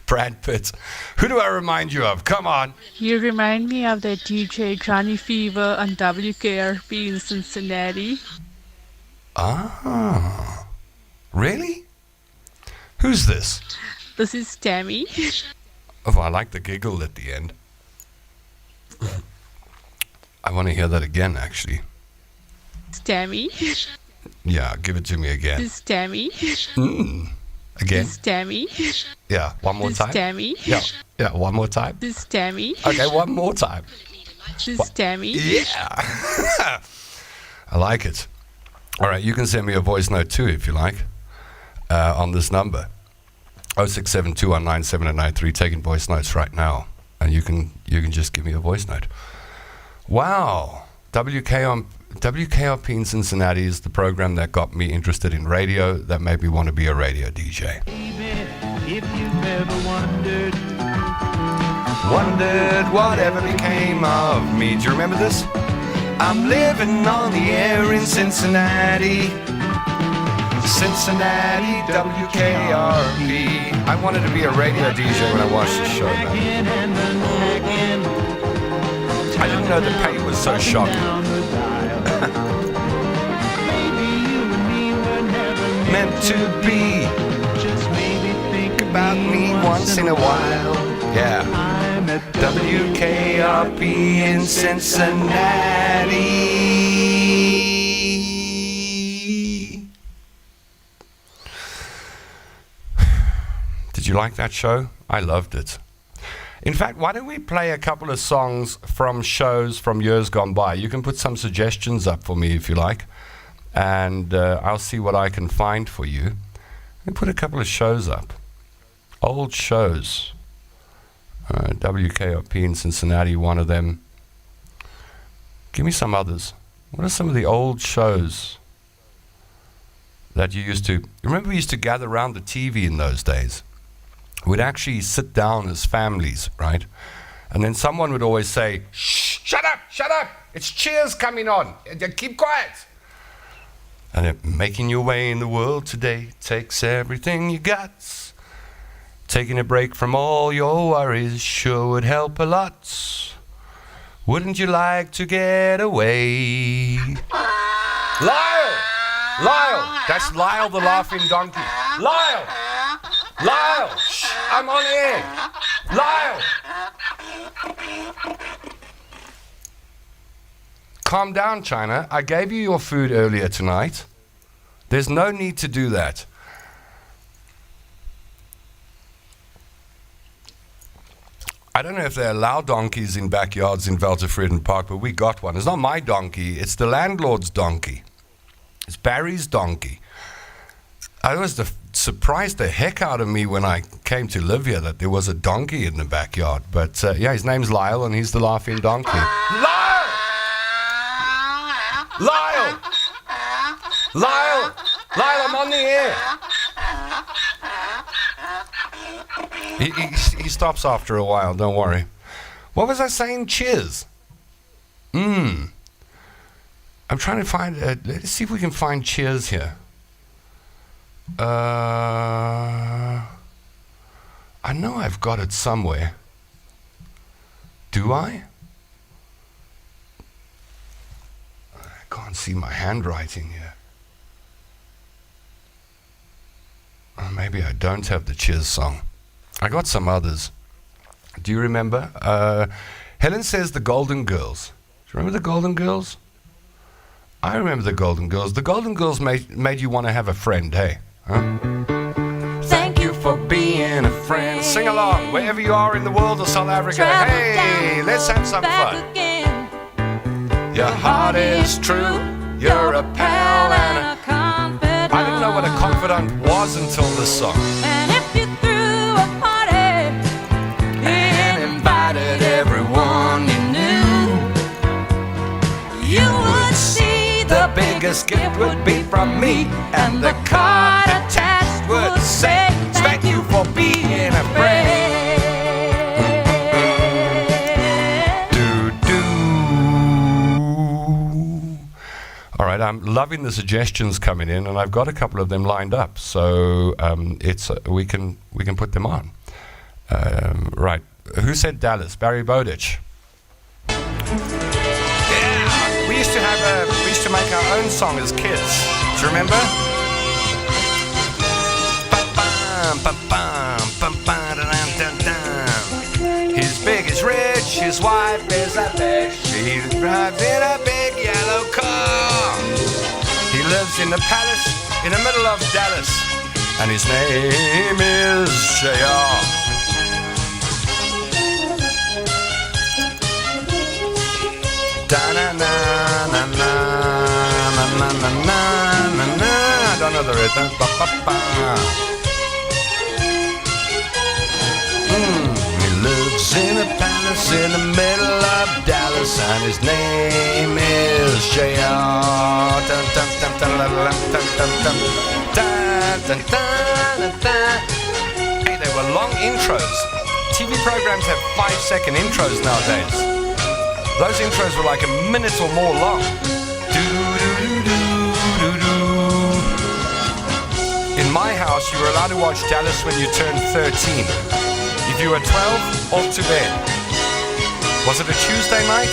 Brad Pitt. Who do I remind you of? Come on. You remind me of the DJ Johnny Fever on WKRP in Cincinnati. Ah, really? Who's this? This is Tammy. Oh, I like the giggle at the end. I want to hear that again, actually. It's Tammy. Yeah, give it to me again. This is Tammy. Again? This is Tammy. Yeah, one more This time. is Tammy. Yeah, one more time. This is Tammy. Okay, one more time. This is Tammy. Yeah. I like it. All right, you can send me a voice note too if you like on this number. 0672197893, taking voice notes right now. And you can just give me a voice note. Wow. WKRP in Cincinnati is the program that got me interested in radio, that made me want to be a radio DJ. If you've ever wondered Whatever became of me. Do you remember this? I'm living on the air in Cincinnati. Cincinnati, WKRP. I wanted to be a radio DJ when I watched the show. and unpacking, I didn't know the pay was so shocking. down the dial. Maybe you and me were never Meant to be just maybe think about me once in a while. Yeah. I'm at WKRP in Cincinnati. Did you like that show? I loved it. In fact, why don't we play a couple of songs from shows from years gone by? You can put some suggestions up for me if you like, and I'll see what I can find for you. And put a couple of shows up. Old shows. WKRP in Cincinnati, one of them. Give me some others. What are some of the old shows that you used to... Remember we used to gather around the TV in those days? We'd actually sit down as families, right? And then someone would always say, "Shh, shut up, it's Cheers coming on. Keep quiet." And then, making your way in the world today takes everything you got. Taking a break from all your worries sure would help a lot. Wouldn't you like to get away? Lyle! That's Lyle the laughing donkey. Lyle! Shh, I'm on air. Lyle! Calm down, China. I gave you your food earlier tonight. There's no need to do that. I don't know if they allow donkeys in backyards in Weltevreden Park, but we got one. It's not my donkey, it's the landlord's donkey. It's Barry's donkey. I was surprised the heck out of me when I came to live here that there was a donkey in the backyard. But yeah, his name's Lyle and he's the laughing donkey. Lyle! Lyle! Lyle! Lyle, I'm on the air! He stops after a while, don't worry. What was I saying? Cheers. I'm trying to find... let's see if we can find Cheers here. I know I've got it somewhere. Do I? I can't see my handwriting here. Maybe I don't have the Cheers song. I got some others. Do you remember? Helen says the Golden Girls. Do you remember the Golden Girls? I remember the Golden Girls. The Golden Girls made you want to have a friend, hey? Huh? Thank you for being a friend. friend. Sing along wherever you are in the world or South Africa. Hey, let's have some fun. Your heart is true. You're a pal and a confidant. I didn't know what a confidant was until this song. And if you threw a party and invited everyone you knew, you would see The biggest gift would be from me, and the card attached would say, thank you for being a friend. All right, I'm loving the suggestions coming in, and I've got a couple of them lined up, so we can put them on. Right, who said Dallas? Barry Bowditch. Yeah, we used to make our own song as kids. Do you remember? He's big, he's rich, his wife is a bitch. She drives in a big yellow car. He lives in the palace in the middle of Dallas, and his name is JR. I don't know the rhythm. He lives in a palace in the middle of Dallas, and his name is JR. Hey, they were long intros. TV programs have 5-second intros nowadays. Those intros were like a minute or more long. In my house, you were allowed to watch Dallas when you turned 13. If you were 12, off to bed. Was it a Tuesday night?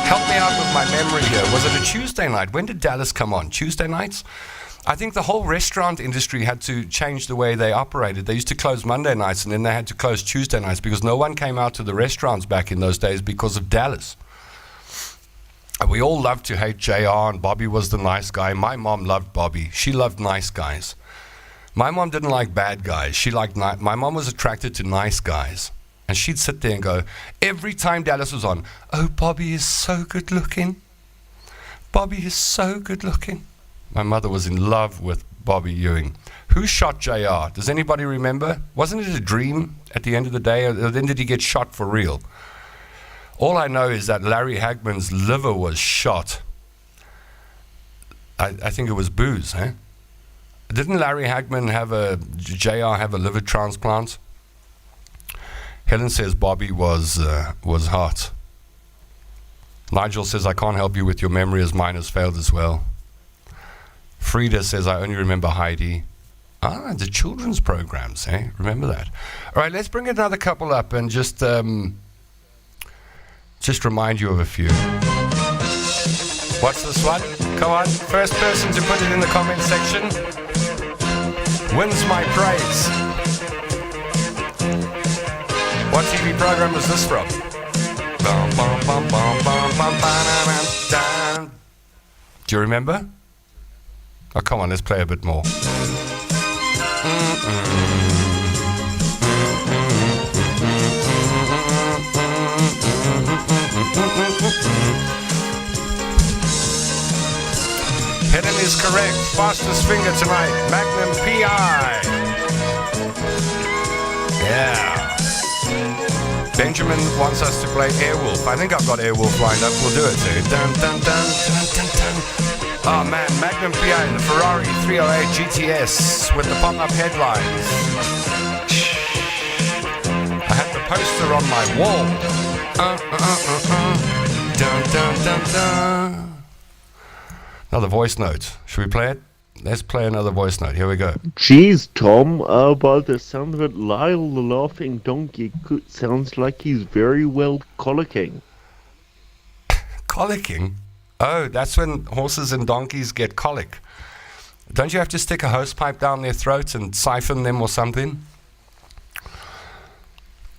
Help me out with my memory here. Was it a Tuesday night? When did Dallas come on? Tuesday nights? I think the whole restaurant industry had to change the way they operated. They used to close Monday nights, and then they had to close Tuesday nights because no one came out to the restaurants back in those days because of Dallas. We all loved to hate JR, and Bobby was the nice guy. My mom loved Bobby. She loved nice guys. My mom didn't like bad guys. She liked my mom was attracted to nice guys. And she'd sit there and go, every time Dallas was on, oh, Bobby is so good looking. Bobby is so good looking. My mother was in love with Bobby Ewing. Who shot JR? Does anybody remember? Wasn't it a dream at the end of the day? Or then did he get shot for real? All I know is that Larry Hagman's liver was shot. I think it was booze, eh? Didn't Larry Hagman JR have a liver transplant? Helen says Bobby was hot. Nigel says, I can't help you with your memory as mine has failed as well. Frida says, I only remember Heidi. Ah, the children's programs, eh? Remember that. All right, let's bring another couple up and just remind you of a few. What's this one? Come on, first person to put it in the comment section wins my praise. What TV program is this from? Do you remember? Oh, come on, let's play a bit more. Helen is correct. Fastest finger tonight. Magnum PI. Yeah. Benjamin wants us to play Airwolf. I think I've got Airwolf lined up. We'll do it too. Dun, dun, dun, dun, dun, dun. Oh man, Magnum PI in the Ferrari 308 GTS with the pop-up headlines. I had the poster on my wall. Dun, dun, dun, dun. Another voice note. Should we play it? Let's play another voice note. Here we go. Jeez, Tom, by the sound of it, Lyle the laughing donkey sounds like he's very well colicking. Colicking? Oh, that's when horses and donkeys get colic. Don't you have to stick a hose pipe down their throats and siphon them or something?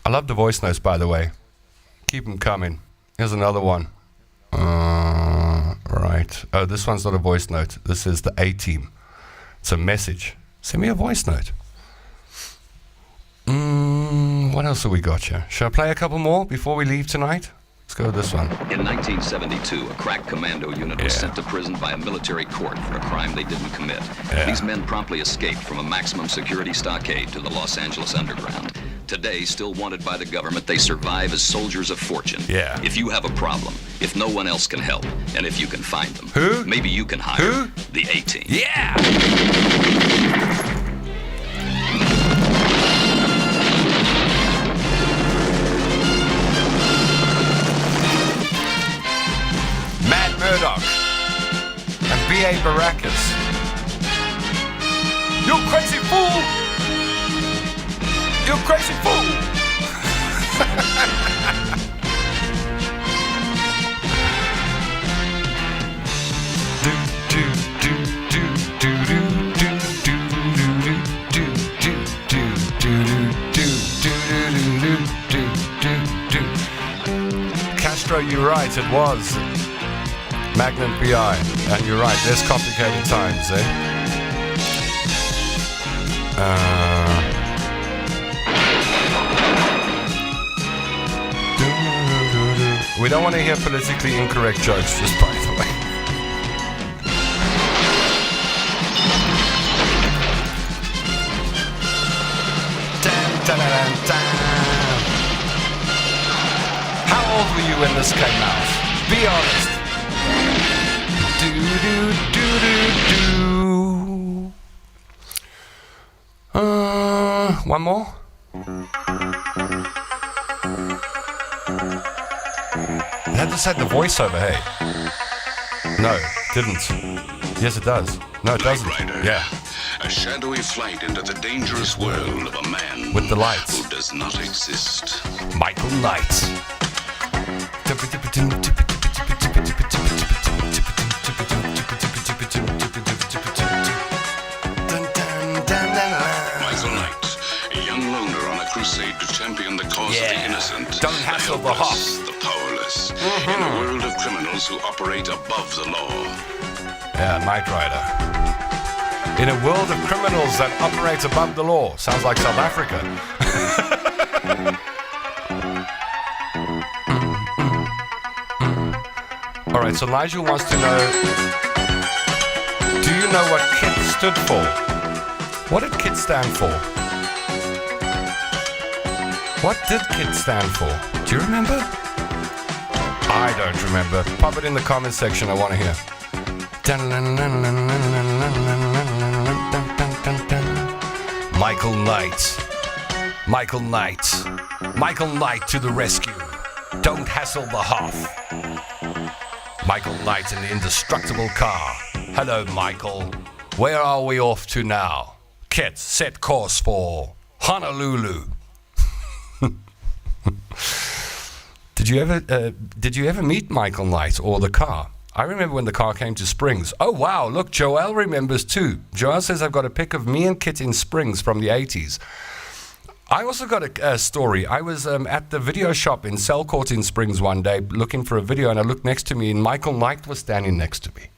I love the voice notes, by the way. Keep them coming. Here's another one. Right. Oh, this one's not a voice note. This is the A-Team. It's a message. Send me a voice note. What else have we got here? Shall I play a couple more before we leave tonight? Let's go with this one. In 1972, a crack commando unit was sent to prison by a military court for a crime they didn't commit. These men promptly escaped from a maximum security stockade to the Los Angeles underground. Today, still wanted by the government, they survive as soldiers of fortune. Yeah. If you have a problem, if no one else can help, and if you can find them, who? Maybe you can hire who? the A-Team. Yeah! Matt Murdock and B.A. Baracus. You crazy fool! You crazy fool! Castro, you're right, it was Magnum PI, and you're right, there's complicated times, eh? We don't want to hear politically incorrect jokes, just by the way. How old were you when this came out? Be honest. One more? That just had the voiceover, hey? No, didn't. Yes, it does. No, it doesn't. Yeah. A shadowy flight into the dangerous world of a man with the lights who does not exist. Michael Knight. Michael Knight, a young loner on a crusade to champion the cause of the innocent, don't hassle the helpless, the powerless, in a world of criminals who operate above the law. Yeah, Knight Rider. In a world of criminals that operate above the law. Sounds like South Africa. Alright, so Nigel wants to know, do you know what KIT stood for? What did KIT stand for? What did KIT stand for? Do you remember? I don't remember. Pop it in the comment section, I want to hear. Michael Knight. Michael Knight. Michael Knight to the rescue. Don't hassle the Hoff. Michael Knight in the indestructible car. Hello, Michael. Where are we off to now? KIT, set course for Honolulu. Did you ever meet Michael Knight or the car? I remember when the car came to Springs. Oh, wow, look, Joel remembers too. Joel says, I've got a pic of me and KIT in Springs from the 80s. I also got a story. I was at the video shop in Selcourt in Springs one day looking for a video, and I looked next to me, and Michael Knight was standing next to me.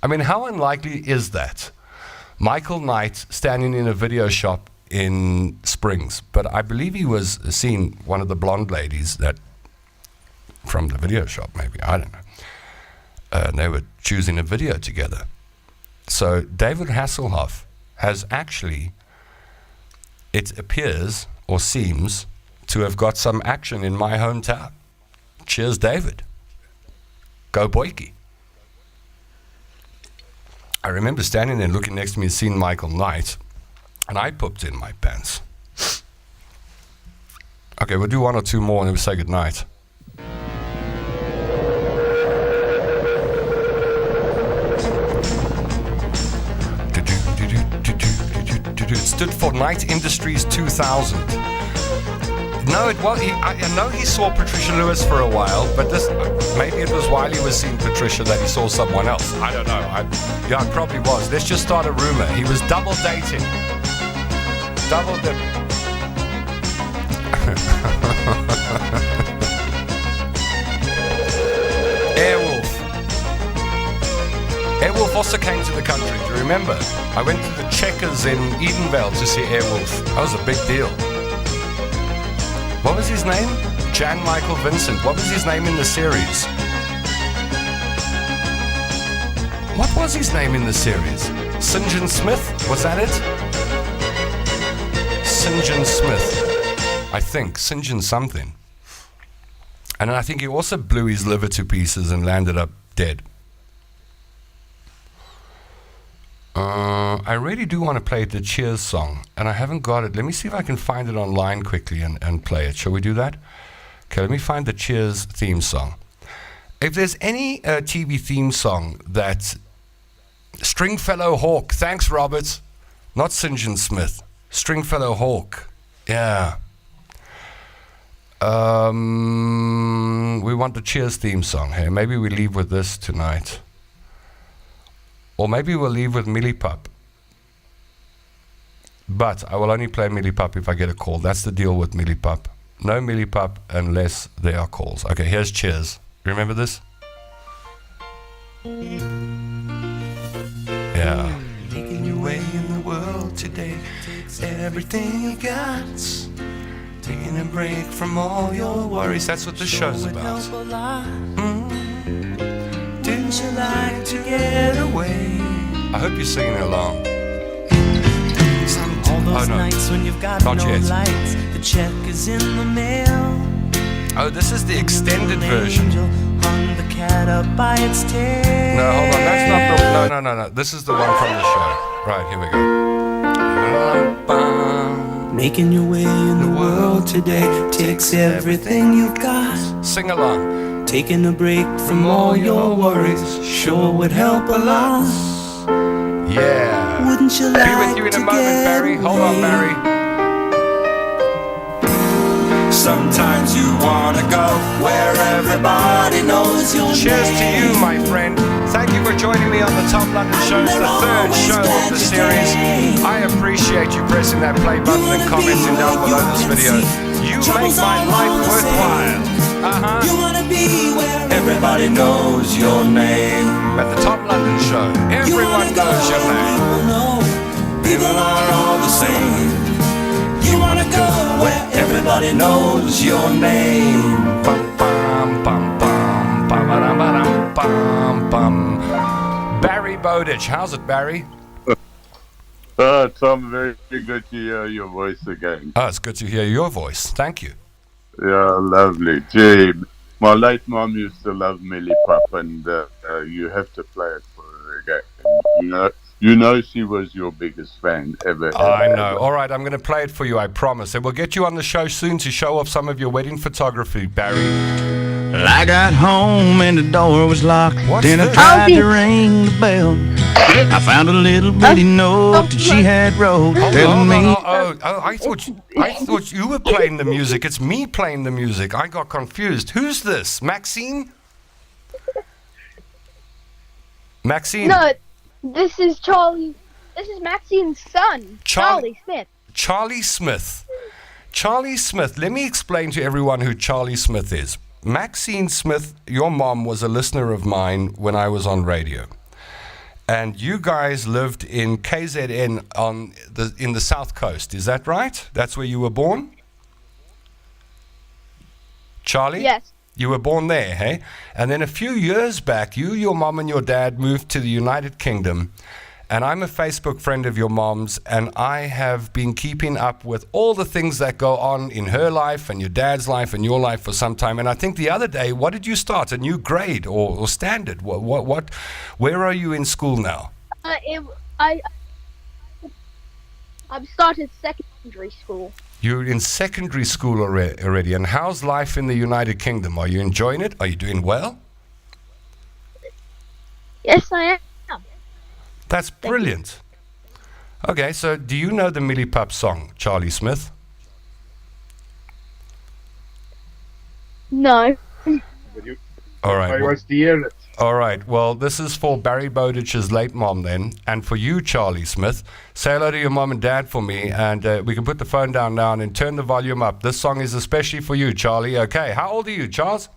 I mean, how unlikely is that? Michael Knight standing in a video shop in Springs. But I believe he was seeing one of the blonde ladies that from the video shop, maybe. I don't know. And they were choosing a video together. So David Hasselhoff has actually, it appears or seems to have got some action in my hometown. Cheers, David. Go Boykie. I remember standing there looking next to me and seeing Michael Knight, and I pooped in my pants. Okay, we'll do one or two more and then we'll say goodnight. It stood for Knight Industries 2000. No, it was. I know he saw Patricia Lewis for a while, but this maybe it was while he was seeing Patricia that he saw someone else. I don't know. Yeah, it probably was. Let's just start a rumor. He was double dating. Double dipping. Airwolf. Airwolf also came to the country, do you remember? I went to the Checkers in Edenvale to see Airwolf. That was a big deal. What was his name? Jan Michael Vincent. What was his name in the series? What was his name in the series? St. John Smith? Was that it? St. John Smith. I think. St. John something. And I think he also blew his liver to pieces and landed up dead. I really do want to play the Cheers song, and I haven't got it. Let me see if I can find it online quickly and play it. Shall we do that? Okay, let me find the Cheers theme song. If there's any TV theme song that Stringfellow Hawk, thanks Robert, not St. John Smith, Stringfellow Hawk, yeah. We want the Cheers theme song here. Maybe we leave with this tonight. Or maybe we'll leave with Millie Pup. But I will only play Millie Pup if I get a call. That's the deal with Millie Pup. No Millie Pup unless there are calls. Okay, here's Cheers. Remember this? Yeah. Making your way in the world today. Everything you got. Taking a break from all your worries. That's what the show's about. Didn't you like to get away? I hope you're singing along. All those nights when you've got Not no yet. lights, the check is in the mail. Oh, this is the extended version. Angel hung the cat up by its tail. No, hold on. That's not the. No. This is the one from the show. Right, here we go. Making your way in the world today takes everything you've got. Sing along. Taking a break from all your worries sure would help a lot. Yeah. Wouldn't you like Be with you in a to moment, get Barry. Hold on, Barry. Sometimes you wanna go where everybody knows your Cheers to name. you, my friend. Thank you for joining me on the Tom London Show. It's the third show of the series. I appreciate you pressing that play button and commenting down below this video. You make my life worthwhile. You wanna be where everybody knows your name. At the Tom London Show, everyone knows your name. People are all the same. You wanna go where everybody knows your name. Bum, bum, bum, bum, bum, bum, bum, bum, bum. Barry Bowditch, how's it, Barry? Tom, very good to hear your voice again. Oh, it's good to hear your voice. Thank you. Yeah, lovely. Gee, my late mom used to love Millie Pup, and you have to play it for her again. You know she was your biggest fan ever. I know. All right, I'm going to play it for you, I promise. And we'll get you on the show soon to show off some of your wedding photography, Barry. Well, I got home and the door was locked. What's Then I this? tried to ring the bell. I found a little bitty note that she had wrote telling me. I thought you were playing the music. It's me playing the music. I got confused. Who's this? Maxine? Maxine? No, this is Charlie. This is Maxine's son, Charlie Smith. Charlie Smith. Charlie Smith. Let me explain to everyone who Charlie Smith is. Maxine Smith, your mom was a listener of mine when I was on radio. And you guys lived in KZN in the South Coast. Is that right? That's where you were born? Charlie? Yes. You were born there, hey? And then a few years back, you, your mom, and your dad moved to the United Kingdom. And I'm a Facebook friend of your mom's, and I have been keeping up with all the things that go on in her life and your dad's life and your life for some time. And I think the other day, what did you start? A new grade or standard? What? Where are you in school now? I've started secondary school. You're in secondary school already. And how's life in the United Kingdom? Are you enjoying it? Are you doing well? Yes, I am. That's brilliant. Okay, so do you know the Millie Pup song, Charlie Smith? No. All right. I was to hear it. All right. Well, this is for Barry Bowditch's late mom then, and for you, Charlie Smith. Say hello to your mom and dad for me, and we can put the phone down now and turn the volume up. This song is especially for you, Charlie. Okay. How old are you, Charles?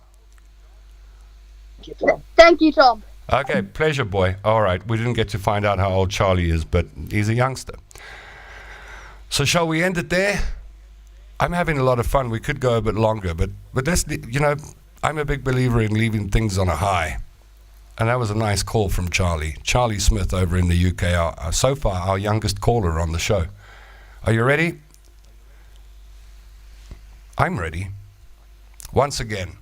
Thank you, Tom. Okay, pleasure, boy. All right, we didn't get to find out how old Charlie is, but he's a youngster. So shall we end it there? I'm having a lot of fun. We could go a bit longer, but let's, I'm a big believer in leaving things on a high. And that was a nice call from Charlie. Charlie Smith over in the UK, so far our youngest caller on the show. Are you ready? I'm ready. Once again,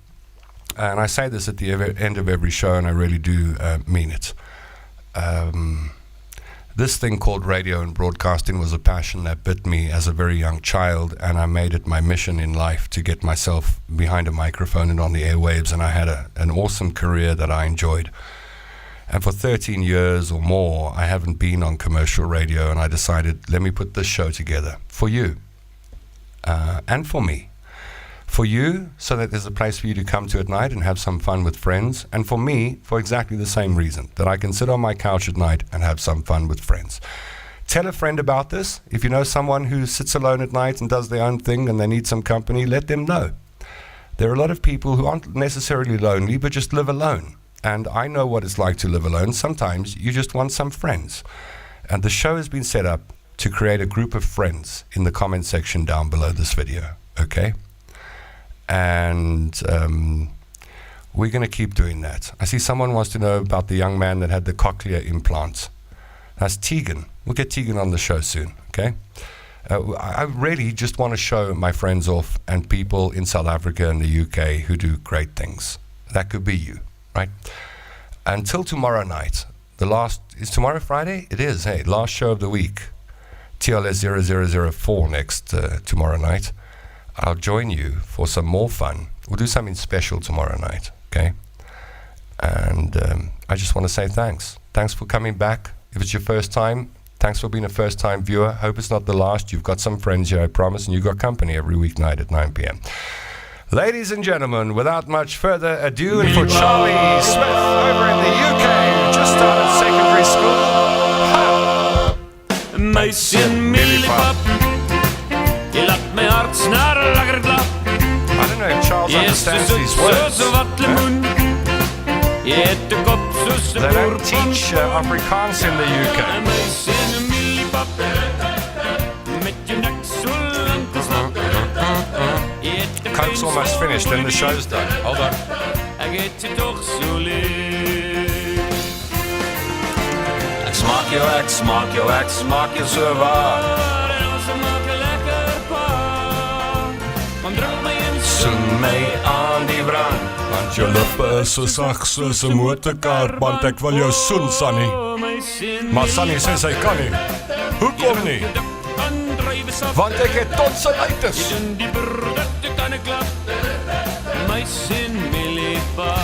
and I say this at the end of every show, and I really do mean it. This thing called radio and broadcasting was a passion that bit me as a very young child, and I made it my mission in life to get myself behind a microphone and on the airwaves, and I had an awesome career that I enjoyed. And for 13 years or more, I haven't been on commercial radio, and I decided, let me put this show together for you and for me. For you, so that there's a place for you to come to at night and have some fun with friends. And for me, for exactly the same reason, that I can sit on my couch at night and have some fun with friends. Tell a friend about this. If you know someone who sits alone at night and does their own thing and they need some company, let them know. There are a lot of people who aren't necessarily lonely, but just live alone. And I know what it's like to live alone. Sometimes you just want some friends. And the show has been set up to create a group of friends in the comment section down below this video. Okay? And we're going to keep doing that. I see someone wants to know about the young man that had the cochlear implant. That's Tegan. We'll get Tegan on the show soon, okay? I really just want to show my friends off and people in South Africa and the UK who do great things. That could be you, right? Until tomorrow night, is tomorrow Friday? It is, hey, last show of the week. TLS 0004 next tomorrow night. I'll join you for some more fun. We'll do something special tomorrow night, okay? And I just want to say thanks. Thanks for coming back. If it's your first time, thanks for being a first-time viewer. Hope it's not the last. You've got some friends here, I promise, and you've got company every weeknight at 9 p.m. Ladies and gentlemen, without much further ado, and for Charlie Smith over in the UK, who just started secondary school. Meisje Millipap. Je laat mijn hart snaren langer klap. I don't know if Charles understands these words. They don't teach Afrikaans in the UK. Coke's almost finished and the show's done. Hold on. Ek smaak jou so waar. Soen my aan die brand, want jou lippe is so sag soos 'n motorkar, want ek wil jou soen, Sunny. Maar Sunny sê sy kan nie. Hoekom nie? Want ek het tonsillitis.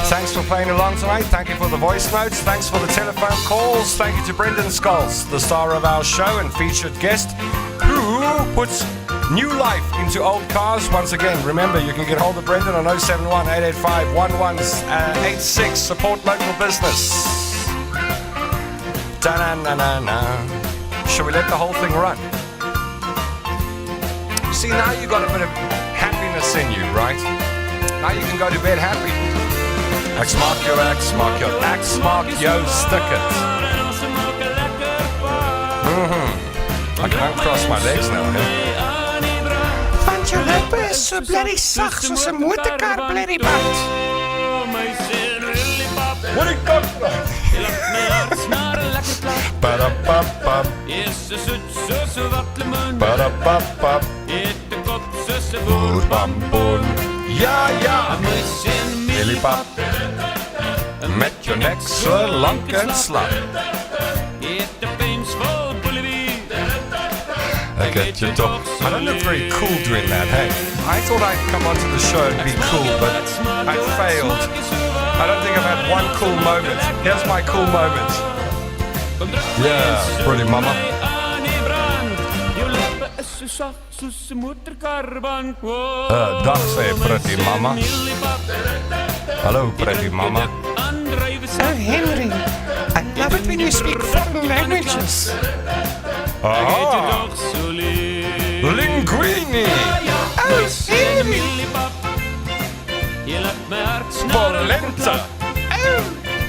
Thanks for playing along tonight. Thank you for the voice notes. Thanks for the telephone calls. Thank you to Brendan Scholes, the star of our show and featured guest, who puts new life into old cars. Once again, remember, you can get hold of Brendan on 071 885 1186. Support local business. Da-na-na-na-na. Shall we let the whole thing run? See, now you got a bit of happiness in you, right? Now you can go to bed happy. X-mark your X-mark your X-mark yo stick it. I can't cross my legs now, hey? Want jou lippe is so bloody sag soos 'n motorkar bloody band. What it got? Ba-da-ba-ba. Ba-da-ba-ba. Boer-bam-boer. Ja, ja. Millipap. Met jou nek so lank en slap. I get you top. I don't look very cool doing that, hey? I thought I'd come onto the show and be cool, but I failed. I don't think I've had one cool moment. Here's my cool moment. Yeah, pretty mama. Dag say pretty mama. Hello, pretty mama. Oh, Henry, I love it when you speak foreign languages. Ah, linguini. Oh, Henry. Polenta. Oh,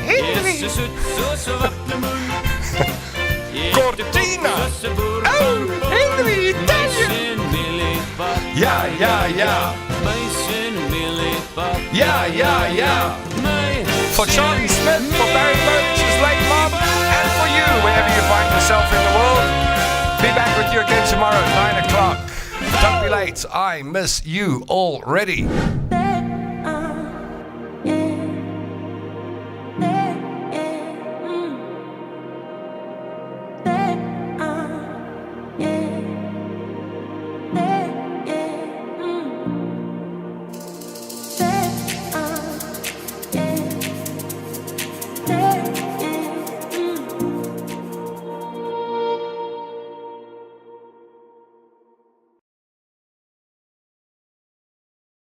Henry. Cortina. Oh, Henry, Italian. Yeah, yeah, yeah. Yeah, yeah, yeah. For Charlie Smith, for Barry Burns' late mom, and for you, wherever you find yourself in the world. Be back with you again tomorrow at 9 o'clock. Don't be late. I miss you already.